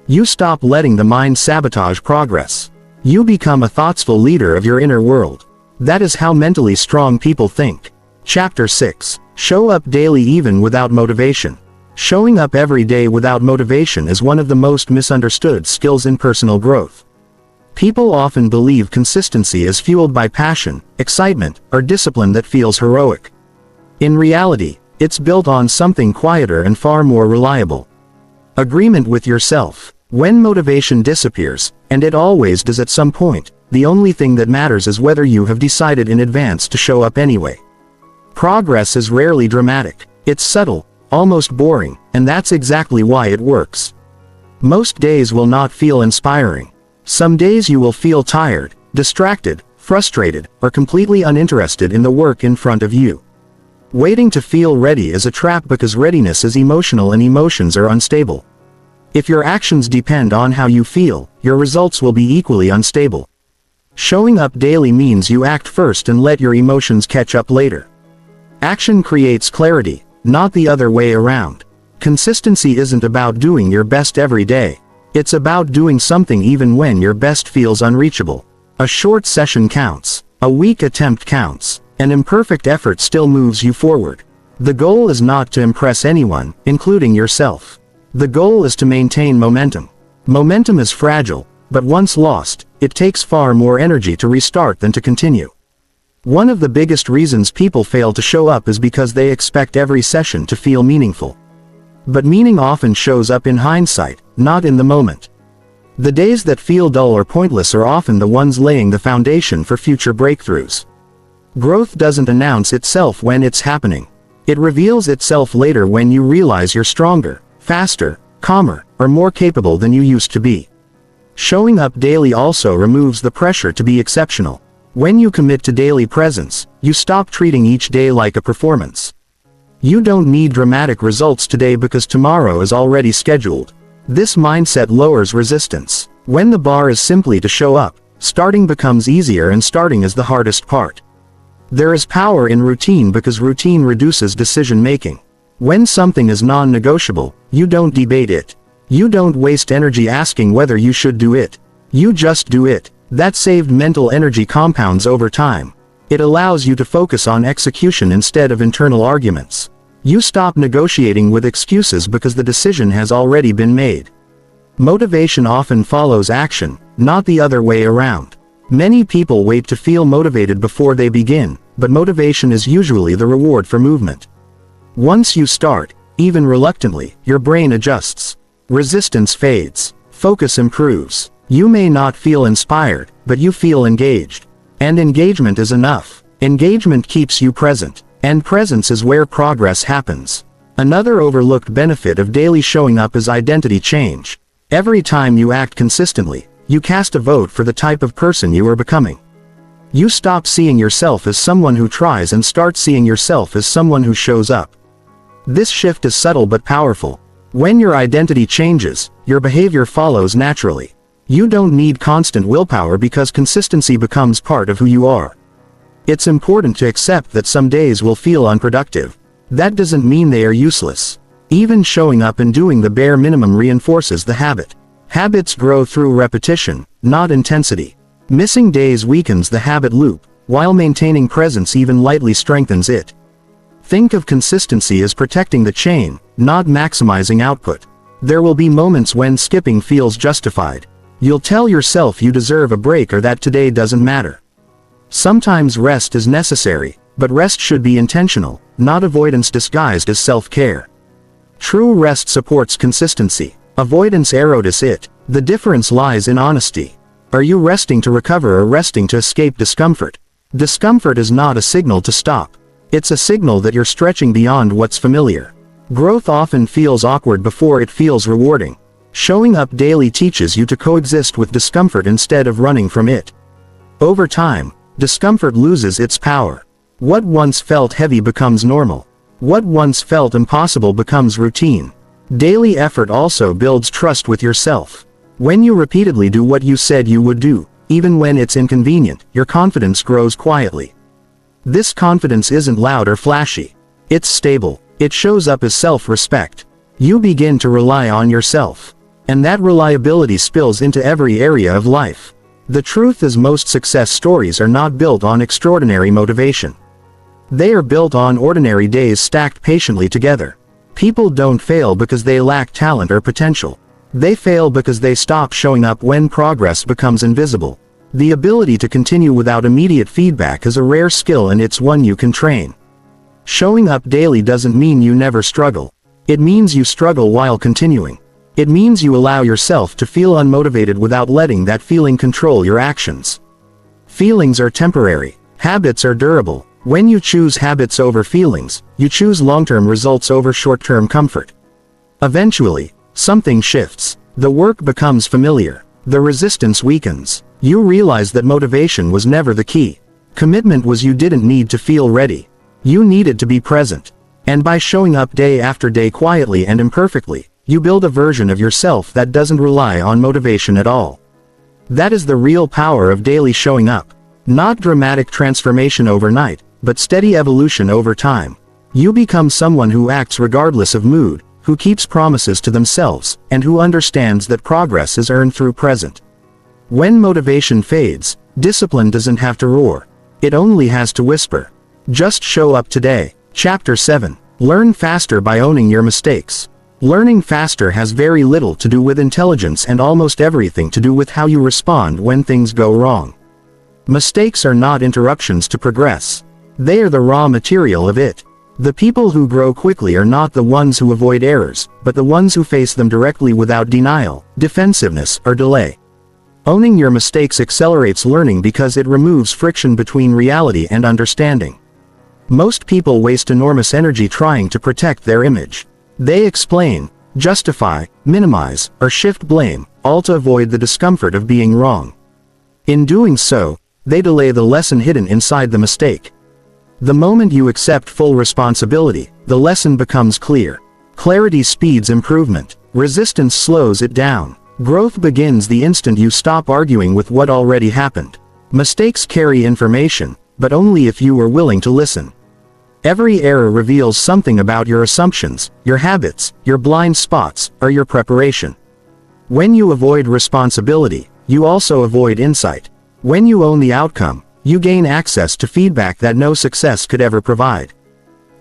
Speaker 1: You stop letting the mind sabotage progress. You become a thoughtful leader of your inner world. That is how mentally strong people think. Chapter 6. Show up daily even without motivation. Showing up every day without motivation is one of the most misunderstood skills in personal growth. People often believe consistency is fueled by passion, excitement, or discipline that feels heroic. In reality, it's built on something quieter and far more reliable. Agreement with yourself. When motivation disappears, and it always does at some point, the only thing that matters is whether you have decided in advance to show up anyway. Progress is rarely dramatic. It's subtle, almost boring, and that's exactly why it works. Most days will not feel inspiring. Some days you will feel tired, distracted, frustrated, or completely uninterested in the work in front of you. Waiting to feel ready is a trap because readiness is emotional and emotions are unstable. If your actions depend on how you feel, your results will be equally unstable. Showing up daily means you act first and let your emotions catch up later. Action creates clarity, not the other way around. Consistency isn't about doing your best every day. It's about doing something even when your best feels unreachable. A short session counts. A weak attempt counts. An imperfect effort still moves you forward. The goal is not to impress anyone, including yourself. The goal is to maintain momentum. Momentum is fragile, but once lost, it takes far more energy to restart than to continue. One of the biggest reasons people fail to show up is because they expect every session to feel meaningful. But meaning often shows up in hindsight, not in the moment. The days that feel dull or pointless are often the ones laying the foundation for future breakthroughs. Growth doesn't announce itself when it's happening. It reveals itself later when you realize you're stronger, faster, calmer, or more capable than you used to be. Showing up daily also removes the pressure to be exceptional. When you commit to daily presence, you stop treating each day like a performance. You don't need dramatic results today because tomorrow is already scheduled. This mindset lowers resistance. When the bar is simply to show up, starting becomes easier and starting is the hardest part. There is power in routine because routine reduces decision making. When something is non-negotiable, you don't debate it. You don't waste energy asking whether you should do it. You just do it. That saved mental energy compounds over time. It allows you to focus on execution instead of internal arguments. You stop negotiating with excuses because the decision has already been made. Motivation often follows action, not the other way around. Many people wait to feel motivated before they begin, but motivation is usually the reward for movement. Once you start, even reluctantly, your brain adjusts. Resistance fades. Focus improves. You may not feel inspired, but you feel engaged. And engagement is enough. Engagement keeps you present. And presence is where progress happens. Another overlooked benefit of daily showing up is identity change. Every time you act consistently, you cast a vote for the type of person you are becoming. You stop seeing yourself as someone who tries and start seeing yourself as someone who shows up. This shift is subtle but powerful. When your identity changes, your behavior follows naturally. You don't need constant willpower because consistency becomes part of who you are. It's important to accept that some days will feel unproductive. That doesn't mean they are useless. Even showing up and doing the bare minimum reinforces the habit. Habits grow through repetition, not intensity. Missing days weakens the habit loop, while maintaining presence even lightly strengthens it. Think of consistency as protecting the chain, not maximizing output. There will be moments when skipping feels justified. You'll tell yourself you deserve a break or that today doesn't matter. Sometimes rest is necessary, but rest should be intentional, not avoidance disguised as self-care. True rest supports consistency. Avoidance erodes it. The difference lies in honesty. Are you resting to recover or resting to escape discomfort? Discomfort is not a signal to stop. It's a signal that you're stretching beyond what's familiar. Growth often feels awkward before it feels rewarding. Showing up daily teaches you to coexist with discomfort instead of running from it. Over time, discomfort loses its power. What once felt heavy becomes normal. What once felt impossible becomes routine. Daily effort also builds trust with yourself. When you repeatedly do what you said you would do, even when it's inconvenient, your confidence grows quietly. This confidence isn't loud or flashy. It's stable. It shows up as self-respect. You begin to rely on yourself. And that reliability spills into every area of life. The truth is, most success stories are not built on extraordinary motivation. They are built on ordinary days stacked patiently together. People don't fail because they lack talent or potential. They fail because they stop showing up when progress becomes invisible. The ability to continue without immediate feedback is a rare skill, and it's one you can train. Showing up daily doesn't mean you never struggle. It means you struggle while continuing. It means you allow yourself to feel unmotivated without letting that feeling control your actions. Feelings are temporary. Habits are durable. When you choose habits over feelings, you choose long-term results over short-term comfort. Eventually, something shifts. The work becomes familiar. The resistance weakens. You realize that motivation was never the key. Commitment was. You didn't need to feel ready. You needed to be present. And by showing up day after day quietly and imperfectly, you build a version of yourself that doesn't rely on motivation at all. That is the real power of daily showing up. Not dramatic transformation overnight, but steady evolution over time. You become someone who acts regardless of mood, who keeps promises to themselves, and who understands that progress is earned through present. When motivation fades, discipline doesn't have to roar. It only has to whisper. Just show up today. Chapter 7. Learn faster by owning your mistakes. Learning faster has very little to do with intelligence and almost everything to do with how you respond when things go wrong. Mistakes are not interruptions to progress. They are the raw material of it. The people who grow quickly are not the ones who avoid errors, but the ones who face them directly without denial, defensiveness, or delay. Owning your mistakes accelerates learning because it removes friction between reality and understanding. Most people waste enormous energy trying to protect their image. They explain, justify, minimize, or shift blame, all to avoid the discomfort of being wrong. In doing so, they delay the lesson hidden inside the mistake. The moment you accept full responsibility, the lesson becomes clear. Clarity speeds improvement. Resistance slows it down. Growth begins the instant you stop arguing with what already happened. Mistakes carry information, but only if you are willing to listen. Every error reveals something about your assumptions, your habits, your blind spots, or your preparation. When you avoid responsibility, you also avoid insight. When you own the outcome, you gain access to feedback that no success could ever provide.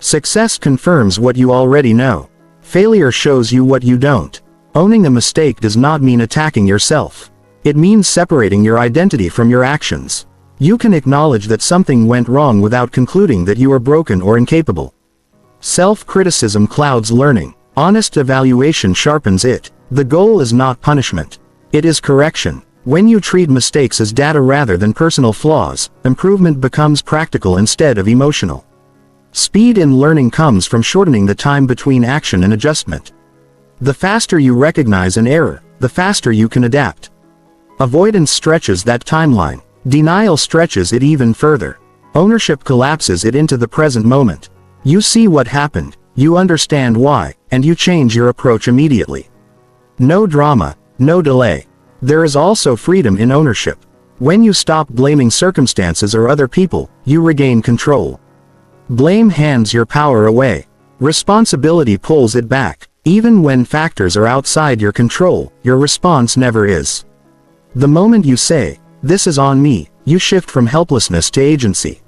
Speaker 1: Success confirms what you already know. Failure shows you what you don't. Owning a mistake does not mean attacking yourself. It means separating your identity from your actions. You can acknowledge that something went wrong without concluding that you are broken or incapable. Self-criticism clouds learning. Honest evaluation sharpens it. The goal is not punishment. It is correction. When you treat mistakes as data rather than personal flaws, improvement becomes practical instead of emotional. Speed in learning comes from shortening the time between action and adjustment. The faster you recognize an error, the faster you can adapt. Avoidance stretches that timeline. Denial stretches it even further. Ownership collapses it into the present moment. You see what happened, you understand why, and you change your approach immediately. No drama, no delay. There is also freedom in ownership. When you stop blaming circumstances or other people, you regain control. Blame hands your power away. Responsibility pulls it back. Even when factors are outside your control, your response never is. The moment you say, "This is on me," you shift from helplessness to agency.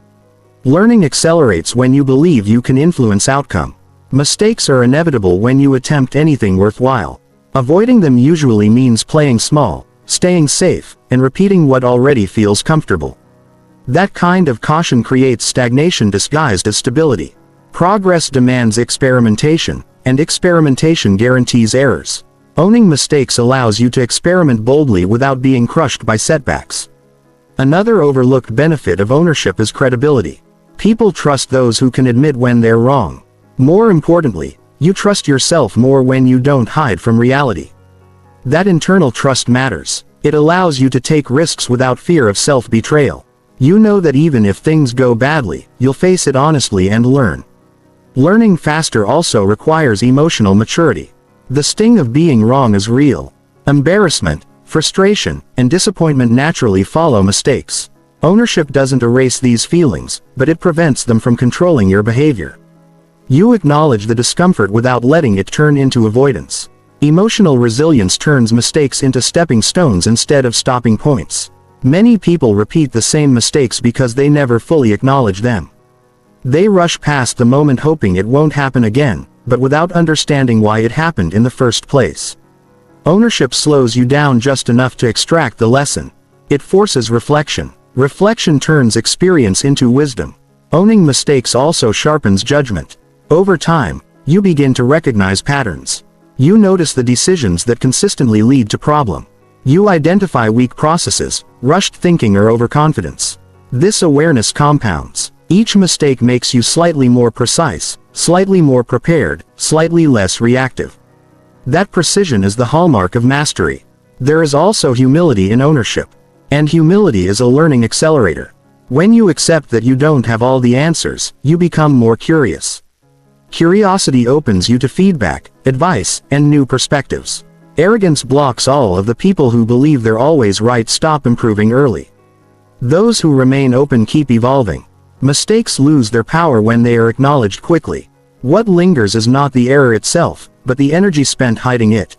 Speaker 1: Learning accelerates when you believe you can influence outcome. Mistakes are inevitable when you attempt anything worthwhile. Avoiding them usually means playing small, staying safe, and repeating what already feels comfortable. That kind of caution creates stagnation disguised as stability. Progress demands experimentation, and experimentation guarantees errors. Owning mistakes allows you to experiment boldly without being crushed by setbacks. Another overlooked benefit of ownership is credibility. People trust those who can admit when they're wrong. More importantly, you trust yourself more when you don't hide from reality. That internal trust matters. It allows you to take risks without fear of self-betrayal. You know that even if things go badly, you'll face it honestly and learn. Learning faster also requires emotional maturity. The sting of being wrong is real. Embarrassment, frustration, and disappointment naturally follow mistakes. Ownership doesn't erase these feelings, but it prevents them from controlling your behavior. You acknowledge the discomfort without letting it turn into avoidance. Emotional resilience turns mistakes into stepping stones instead of stopping points. Many people repeat the same mistakes because they never fully acknowledge them. They rush past the moment hoping it won't happen again, but without understanding why it happened in the first place. Ownership slows you down just enough to extract the lesson. It forces reflection. Reflection turns experience into wisdom. Owning mistakes also sharpens judgment. Over time, you begin to recognize patterns. You notice the decisions that consistently lead to problem. You identify weak processes, rushed thinking or overconfidence. This awareness compounds. Each mistake makes you slightly more precise, slightly more prepared, slightly less reactive. That precision is the hallmark of mastery. There is also humility in ownership. And humility is a learning accelerator. When you accept that you don't have all the answers, you become more curious. Curiosity opens you to feedback, advice, and new perspectives. Arrogance blocks all of the people who believe they're always right stop improving early. Those who remain open keep evolving. Mistakes lose their power when they are acknowledged quickly. What lingers is not the error itself, but the energy spent hiding it.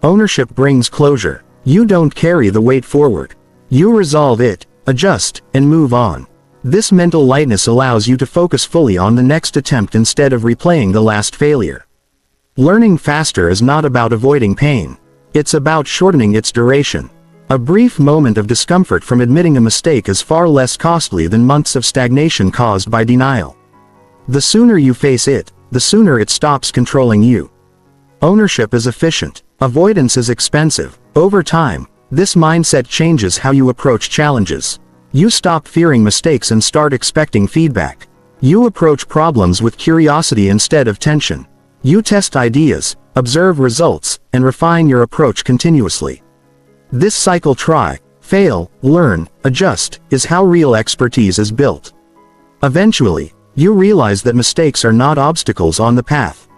Speaker 1: Ownership brings closure. You don't carry the weight forward. You resolve it, adjust, and move on. This mental lightness allows you to focus fully on the next attempt instead of replaying the last failure. Learning faster is not about avoiding pain. It's about shortening its duration. A brief moment of discomfort from admitting a mistake is far less costly than months of stagnation caused by denial. The sooner you face it, the sooner it stops controlling you. Ownership is efficient. Avoidance is expensive. Over time, this mindset changes how you approach challenges. You stop fearing mistakes and start expecting feedback. You approach problems with curiosity instead of tension. You test ideas, observe results, and refine your approach continuously. This cycle: try, fail, learn, adjust, is how real expertise is built. Eventually, you realize that mistakes are not obstacles on the path.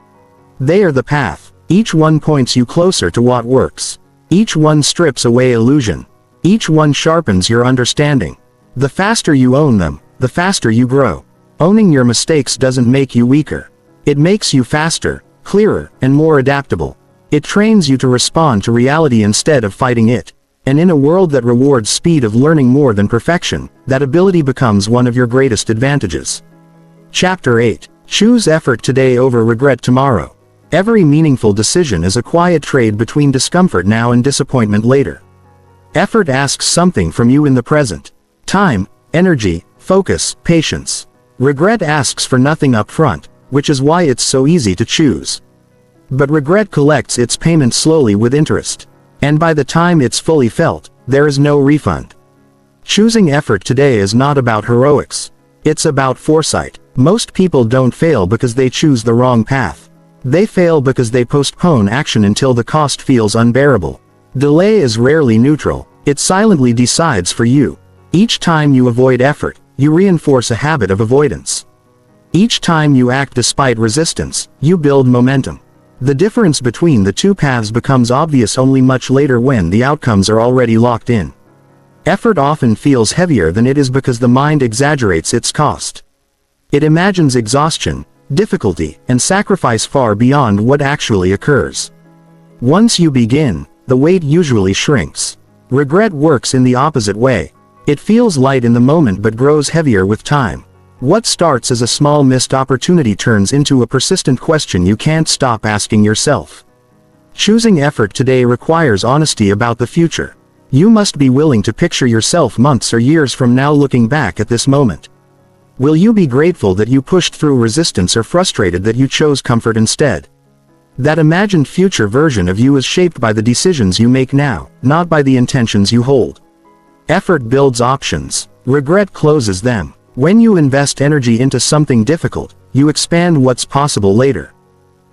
Speaker 1: They are the path. Each one points you closer to what works. Each one strips away illusion. Each one sharpens your understanding. The faster you own them, the faster you grow. Owning your mistakes doesn't make you weaker. It makes you faster, clearer, and more adaptable. It trains you to respond to reality instead of fighting it. And in a world that rewards speed of learning more than perfection, that ability becomes one of your greatest advantages. Chapter 8. Choose effort today over regret tomorrow. Every meaningful decision is a quiet trade between discomfort now and disappointment later. Effort asks something from you in the present. Time, energy, focus, patience. Regret asks for nothing up front, which is why it's so easy to choose. But regret collects its payment slowly with interest. And by the time it's fully felt, there is no refund. Choosing effort today is not about heroics. It's about foresight. Most people don't fail because they choose the wrong path. They fail because they postpone action until the cost feels unbearable. Delay is rarely neutral. It silently decides for you. Each time you avoid effort, you reinforce a habit of avoidance. Each time you act despite resistance, you build momentum. The difference between the two paths becomes obvious only much later when the outcomes are already locked in. Effort often feels heavier than it is because the mind exaggerates its cost. It imagines exhaustion, difficulty, and sacrifice far beyond what actually occurs. Once you begin, the weight usually shrinks. Regret works in the opposite way. It feels light in the moment but grows heavier with time. What starts as a small missed opportunity turns into a persistent question you can't stop asking yourself. Choosing effort today requires honesty about the future. You must be willing to picture yourself months or years from now looking back at this moment. Will you be grateful that you pushed through resistance or frustrated that you chose comfort instead? That imagined future version of you is shaped by the decisions you make now, not by the intentions you hold. Effort builds options. Regret closes them. When you invest energy into something difficult, you expand what's possible later.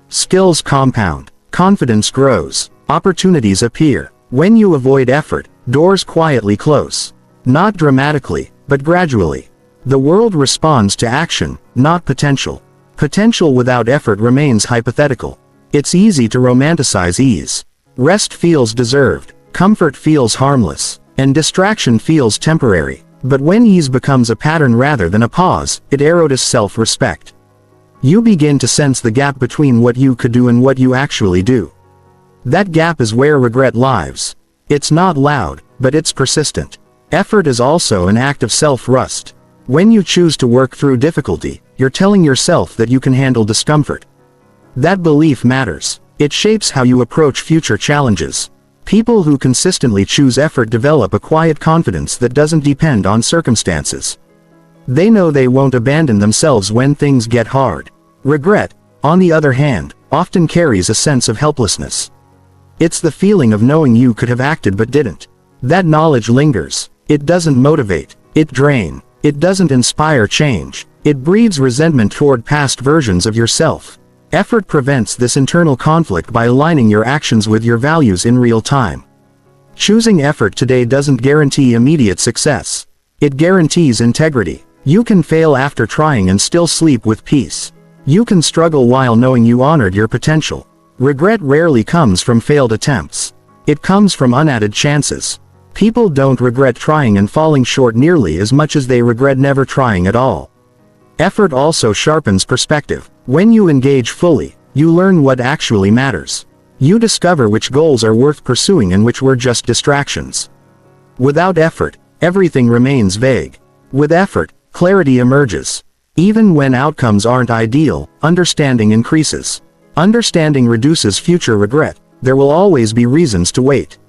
Speaker 1: Skills compound. Confidence grows. Opportunities appear. When you avoid effort, doors quietly close. Not dramatically, but gradually. The world responds to action, not potential. Potential without effort remains hypothetical. It's easy to romanticize ease. Rest feels deserved. Comfort feels harmless. And distraction feels temporary. But when ease becomes a pattern rather than a pause, it erodes self-respect. You begin to sense the gap between what you could do and what you actually do. That gap is where regret lives. It's not loud, but it's persistent. Effort is also an act of self-trust. When you choose to work through difficulty, you're telling yourself that you can handle discomfort. That belief matters. It shapes how you approach future challenges. People who consistently choose effort develop a quiet confidence that doesn't depend on circumstances. They know they won't abandon themselves when things get hard. Regret, on the other hand, often carries a sense of helplessness. It's the feeling of knowing you could have acted but didn't. That knowledge lingers. It doesn't motivate. It drains. It doesn't inspire change. It breeds resentment toward past versions of yourself. Effort prevents this internal conflict by aligning your actions with your values in real time. Choosing effort today doesn't guarantee immediate success. It guarantees integrity. You can fail after trying and still sleep with peace. You can struggle while knowing you honored your potential. Regret rarely comes from failed attempts. It comes from unadded chances. People don't regret trying and falling short nearly as much as they regret never trying at all. Effort also sharpens perspective. When you engage fully, you learn what actually matters. You discover which goals are worth pursuing and which were just distractions. Without effort, everything remains vague. With effort, clarity emerges. Even when outcomes aren't ideal, understanding increases. Understanding reduces future regret. There will always be reasons to wait.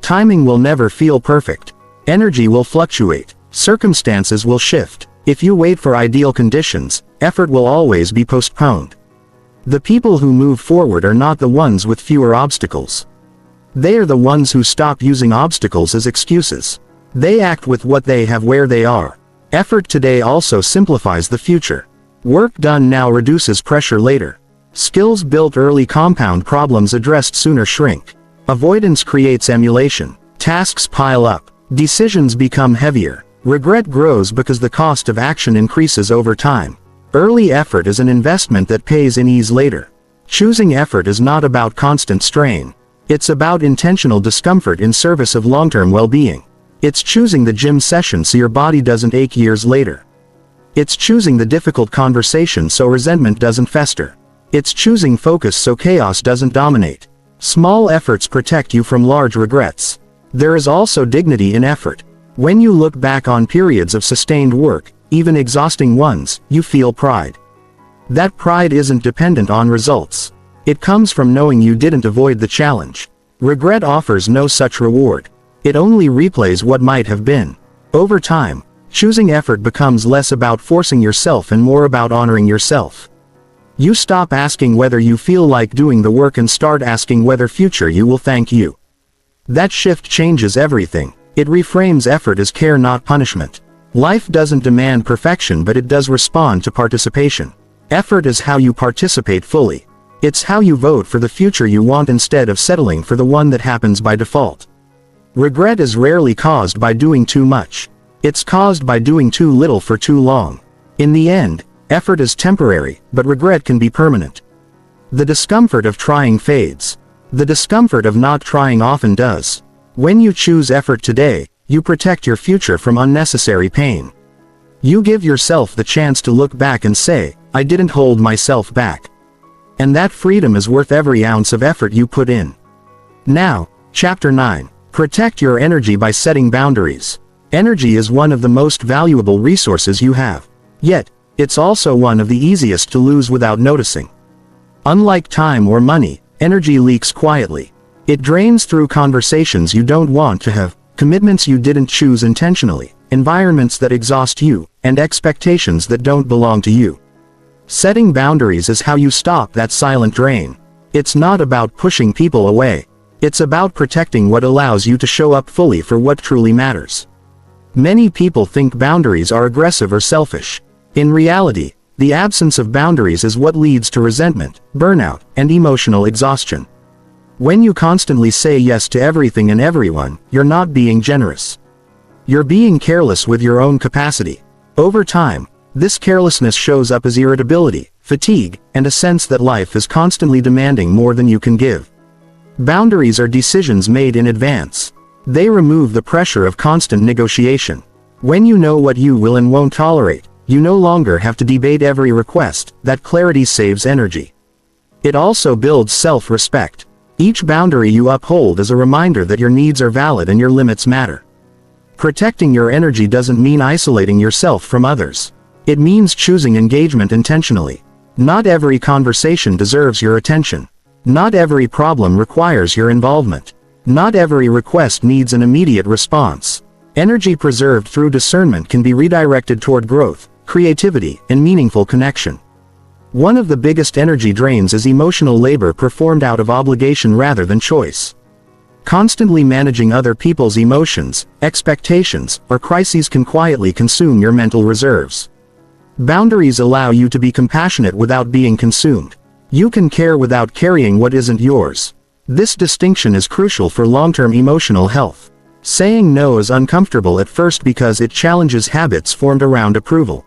Speaker 1: Timing will never feel perfect. Energy will fluctuate. Circumstances will shift. If you wait for ideal conditions, effort will always be postponed. The people who move forward are not the ones with fewer obstacles. They are the ones who stop using obstacles as excuses. They act with what they have where they are. Effort today also simplifies the future. Work done now reduces pressure later. Skills built early compound problems addressed sooner shrink. Avoidance creates emulation. Tasks pile up. Decisions become heavier. Regret grows because the cost of action increases over time. Early effort is an investment that pays in ease later. Choosing effort is not about constant strain. It's about intentional discomfort in service of long-term well-being. It's choosing the gym session so your body doesn't ache years later. It's choosing the difficult conversation so resentment doesn't fester. It's choosing focus so chaos doesn't dominate. Small efforts protect you from large regrets. There is also dignity in effort. When you look back on periods of sustained work, even exhausting ones, you feel pride. That pride isn't dependent on results. It comes from knowing you didn't avoid the challenge. Regret offers no such reward. It only replays what might have been. Over time, choosing effort becomes less about forcing yourself and more about honoring yourself. You stop asking whether you feel like doing the work and start asking whether future you will thank you. That shift changes everything. It reframes effort as care, not punishment. Life doesn't demand perfection, but it does respond to participation. Effort is how you participate fully. It's how you vote for the future you want instead of settling for the one that happens by default. Regret is rarely caused by doing too much. It's caused by doing too little for too long. In the end, effort is temporary, but regret can be permanent. The discomfort of trying fades. The discomfort of not trying often does. When you choose effort today, you protect your future from unnecessary pain. You give yourself the chance to look back and say, I didn't hold myself back. And that freedom is worth every ounce of effort you put in. Now, Chapter 9. Protect your energy by setting boundaries. Energy is one of the most valuable resources you have. Yet, it's also one of the easiest to lose without noticing. Unlike time or money, energy leaks quietly. It drains through conversations you don't want to have, commitments you didn't choose intentionally, environments that exhaust you, and expectations that don't belong to you. Setting boundaries is how you stop that silent drain. It's not about pushing people away. It's about protecting what allows you to show up fully for what truly matters. Many people think boundaries are aggressive or selfish. In reality, the absence of boundaries is what leads to resentment, burnout, and emotional exhaustion. When you constantly say yes to everything and everyone, you're not being generous. You're being careless with your own capacity. Over time, this carelessness shows up as irritability, fatigue, and a sense that life is constantly demanding more than you can give. Boundaries are decisions made in advance. They remove the pressure of constant negotiation. When you know what you will and won't tolerate, you no longer have to debate every request. That clarity saves energy. It also builds self-respect. Each boundary you uphold is a reminder that your needs are valid and your limits matter. Protecting your energy doesn't mean isolating yourself from others. It means choosing engagement intentionally. Not every conversation deserves your attention. Not every problem requires your involvement. Not every request needs an immediate response. Energy preserved through discernment can be redirected toward growth, creativity, and meaningful connection. One of the biggest energy drains is emotional labor performed out of obligation rather than choice. Constantly managing other people's emotions, expectations, or crises can quietly consume your mental reserves. Boundaries allow you to be compassionate without being consumed. You can care without carrying what isn't yours. This distinction is crucial for long-term emotional health. Saying no is uncomfortable at first because it challenges habits formed around approval.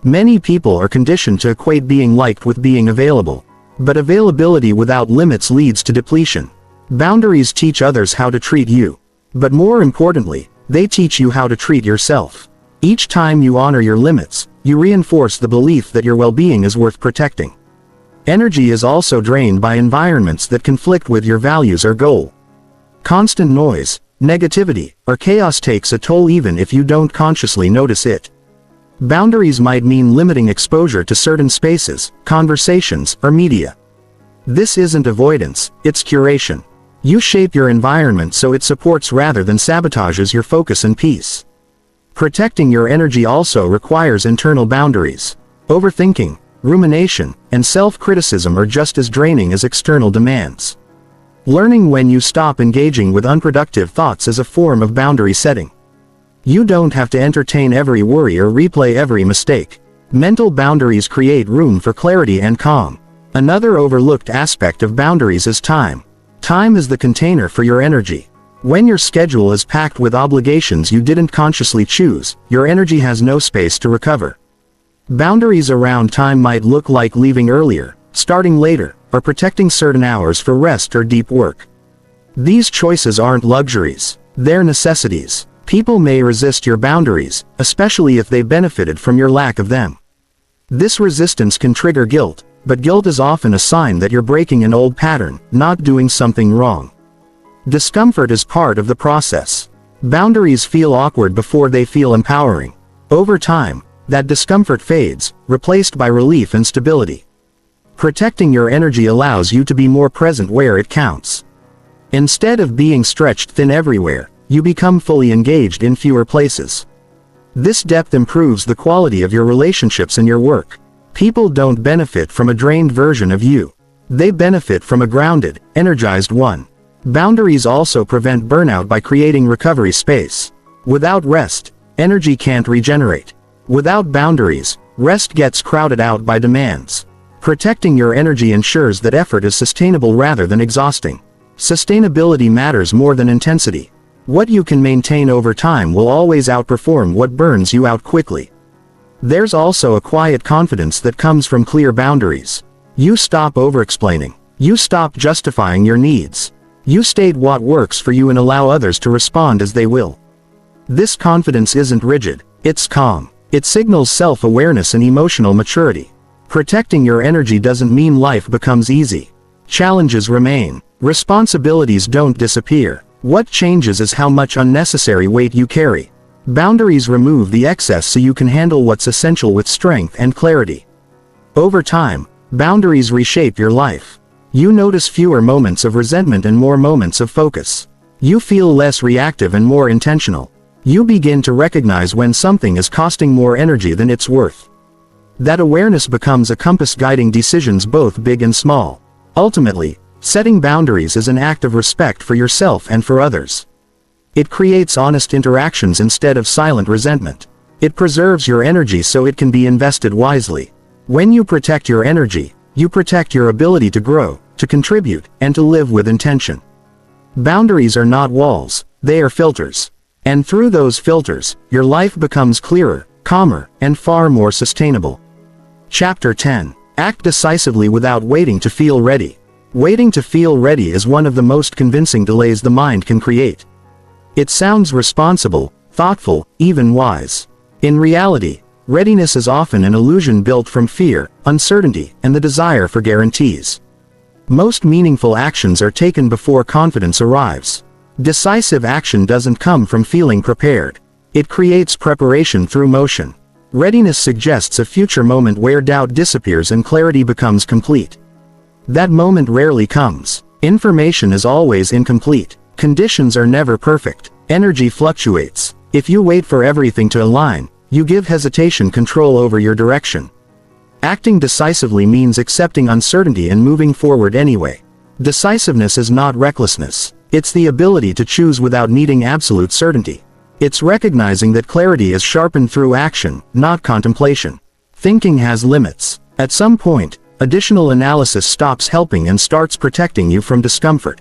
Speaker 1: Many people are conditioned to equate being liked with being available. But availability without limits leads to depletion. Boundaries teach others how to treat you. But more importantly, they teach you how to treat yourself. Each time you honor your limits, you reinforce the belief that your well-being is worth protecting. Energy is also drained by environments that conflict with your values or goal. Constant noise, negativity, or chaos takes a toll even if you don't consciously notice it. Boundaries might mean limiting exposure to certain spaces, conversations, or media. This isn't avoidance, it's curation. You shape your environment so it supports rather than sabotages your focus and peace. Protecting your energy also requires internal boundaries. Overthinking, rumination, and self-criticism are just as draining as external demands. Learning when you stop engaging with unproductive thoughts is a form of boundary setting. You don't have to entertain every worry or replay every mistake. Mental boundaries create room for clarity and calm. Another overlooked aspect of boundaries is time. Time is the container for your energy. When your schedule is packed with obligations you didn't consciously choose, your energy has no space to recover. Boundaries around time might look like leaving earlier, starting later, or protecting certain hours for rest or deep work. These choices aren't luxuries, they're necessities. People may resist your boundaries, especially if they benefited from your lack of them. This resistance can trigger guilt, but guilt is often a sign that you're breaking an old pattern, not doing something wrong. Discomfort is part of the process. Boundaries feel awkward before they feel empowering. Over time, that discomfort fades, replaced by relief and stability. Protecting your energy allows you to be more present where it counts. Instead of being stretched thin everywhere, you become fully engaged in fewer places. This depth improves the quality of your relationships and your work. People don't benefit from a drained version of you. They benefit from a grounded, energized one. Boundaries also prevent burnout by creating recovery space. Without rest, energy can't regenerate. Without boundaries, rest gets crowded out by demands. Protecting your energy ensures that effort is sustainable rather than exhausting. Sustainability matters more than intensity. What you can maintain over time will always outperform what burns you out quickly. There's also a quiet confidence that comes from clear boundaries. You stop over-explaining. You stop justifying your needs. You state what works for you and allow others to respond as they will. This confidence isn't rigid, it's calm. It signals self-awareness and emotional maturity. Protecting your energy doesn't mean life becomes easy. Challenges remain. Responsibilities don't disappear. What changes is how much unnecessary weight you carry. Boundaries remove the excess so you can handle what's essential with strength and clarity. Over time, boundaries reshape your life. You notice fewer moments of resentment and more moments of focus. You feel less reactive and more intentional. You begin to recognize when something is costing more energy than it's worth. That awareness becomes a compass guiding decisions both big and small. Ultimately, setting boundaries is an act of respect for yourself and for others. It creates honest interactions instead of silent resentment. It preserves your energy so it can be invested wisely. When you protect your energy, you protect your ability to grow, to contribute, and to live with intention. Boundaries are not walls, they are filters. And through those filters, your life becomes clearer, calmer, and far more sustainable. Chapter 10. Act decisively without waiting to feel ready. Waiting to feel ready is one of the most convincing delays the mind can create. It sounds responsible, thoughtful, even wise. In reality, readiness is often an illusion built from fear, uncertainty, and the desire for guarantees. Most meaningful actions are taken before confidence arrives. Decisive action doesn't come from feeling prepared. It creates preparation through motion. Readiness suggests a future moment where doubt disappears and clarity becomes complete. That moment rarely comes. Information is always incomplete. Conditions are never perfect. Energy fluctuates. If you wait for everything to align, you give hesitation control over your direction. Acting decisively means accepting uncertainty and moving forward anyway. Decisiveness is not recklessness. It's the ability to choose without needing absolute certainty. It's recognizing that clarity is sharpened through action, not contemplation. Thinking has limits. At some point, additional analysis stops helping and starts protecting you from discomfort.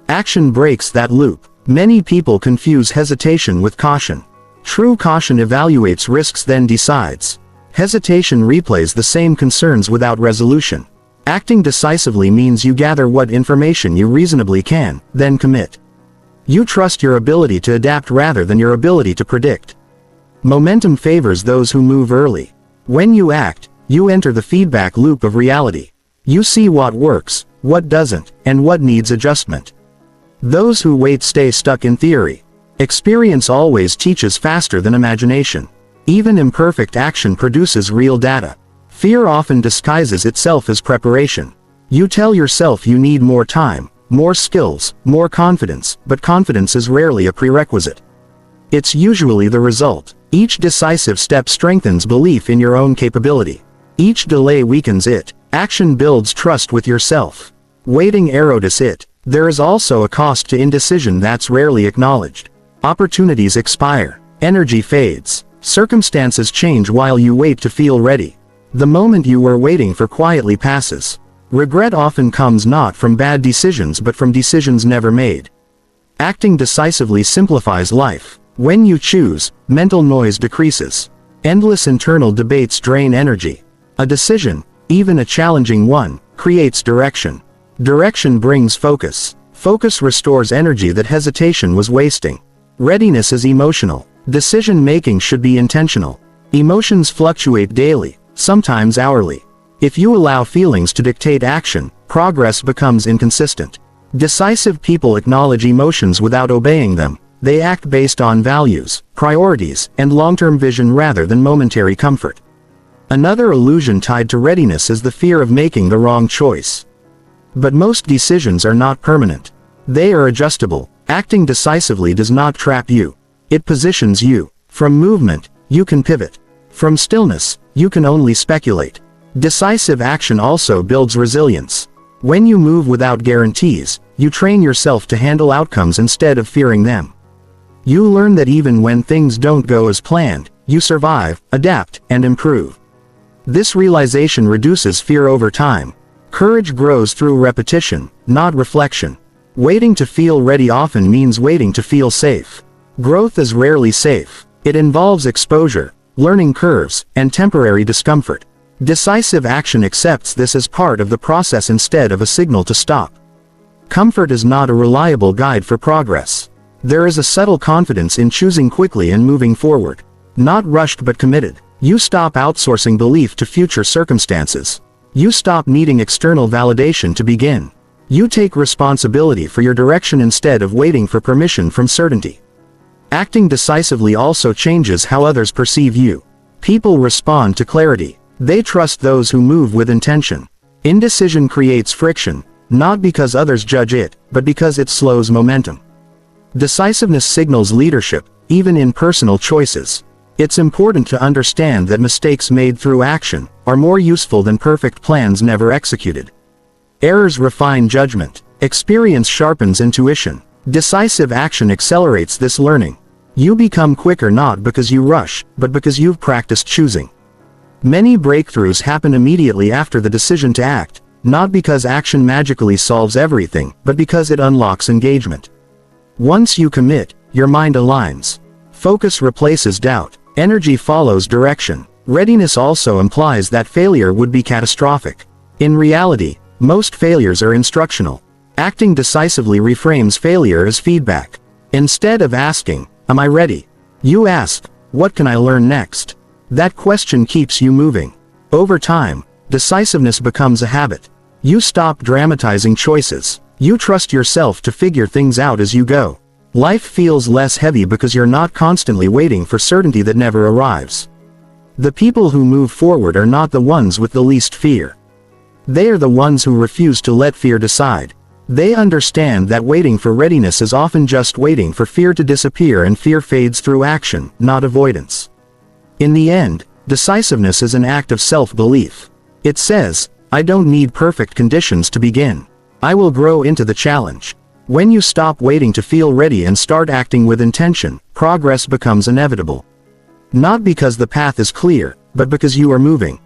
Speaker 1: Action breaks that loop. Many people confuse hesitation with caution. True caution evaluates risks then decides. Hesitation replays the same concerns without resolution. Acting decisively means you gather what information you reasonably can, then commit. You trust your ability to adapt rather than your ability to predict. Momentum favors those who move early. When you act, you enter the feedback loop of reality. You see what works, what doesn't, and what needs adjustment. Those who wait stay stuck in theory. Experience always teaches faster than imagination. Even imperfect action produces real data. Fear often disguises itself as preparation. You tell yourself you need more time, more skills, more confidence, but confidence is rarely a prerequisite. It's usually the result. Each decisive step strengthens belief in your own capability. Each delay weakens it. Action builds trust with yourself. Waiting erodes it. There is also a cost to indecision that's rarely acknowledged. Opportunities expire. Energy fades. Circumstances change while you wait to feel ready. The moment you were waiting for quietly passes. Regret often comes not from bad decisions but from decisions never made. Acting decisively simplifies life. When you choose, mental noise decreases. Endless internal debates drain energy. A decision, even a challenging one, creates direction. Direction brings focus. Focus restores energy that hesitation was wasting. Readiness is emotional. Decision-making should be intentional. Emotions fluctuate daily, sometimes hourly. If you allow feelings to dictate action, progress becomes inconsistent. Decisive people acknowledge emotions without obeying them. They act based on values, priorities, and long-term vision rather than momentary comfort. Another illusion tied to readiness is the fear of making the wrong choice. But most decisions are not permanent. They are adjustable. Acting decisively does not trap you. It positions you. From movement, you can pivot. From stillness, you can only speculate. Decisive action also builds resilience. When you move without guarantees, you train yourself to handle outcomes instead of fearing them. You learn that even when things don't go as planned, you survive, adapt, and improve. This realization reduces fear over time. Courage grows through repetition, not reflection. Waiting to feel ready often means waiting to feel safe. Growth is rarely safe. It involves exposure, learning curves, and temporary discomfort. Decisive action accepts this as part of the process instead of a signal to stop. Comfort is not a reliable guide for progress. There is a subtle confidence in choosing quickly and moving forward. Not rushed but committed. You stop outsourcing belief to future circumstances. You stop needing external validation to begin. You take responsibility for your direction instead of waiting for permission from certainty. Acting decisively also changes how others perceive you. People respond to clarity. They trust those who move with intention. Indecision creates friction, not because others judge it, but because it slows momentum. Decisiveness signals leadership, even in personal choices. It's important to understand that mistakes made through action are more useful than perfect plans never executed. Errors refine judgment. Experience sharpens intuition. Decisive action accelerates this learning. You become quicker not because you rush, but because you've practiced choosing. Many breakthroughs happen immediately after the decision to act, not because action magically solves everything, but because it unlocks engagement. Once you commit, your mind aligns. Focus replaces doubt. Energy follows direction. Readiness also implies that failure would be catastrophic. In reality, most failures are instructional. Acting decisively reframes failure as feedback. Instead of asking, "Am I ready?" you ask, "What can I learn next?" That question keeps you moving. Over time, decisiveness becomes a habit. You stop dramatizing choices. You trust yourself to figure things out as you go. Life feels less heavy because you're not constantly waiting for certainty that never arrives. The people who move forward are not the ones with the least fear. They are the ones who refuse to let fear decide. They understand that waiting for readiness is often just waiting for fear to disappear, and fear fades through action, not avoidance. In the end, decisiveness is an act of self-belief. It says, "I don't need perfect conditions to begin. I will grow into the challenge." When you stop waiting to feel ready and start acting with intention, progress becomes inevitable. Not because the path is clear, but because you are moving.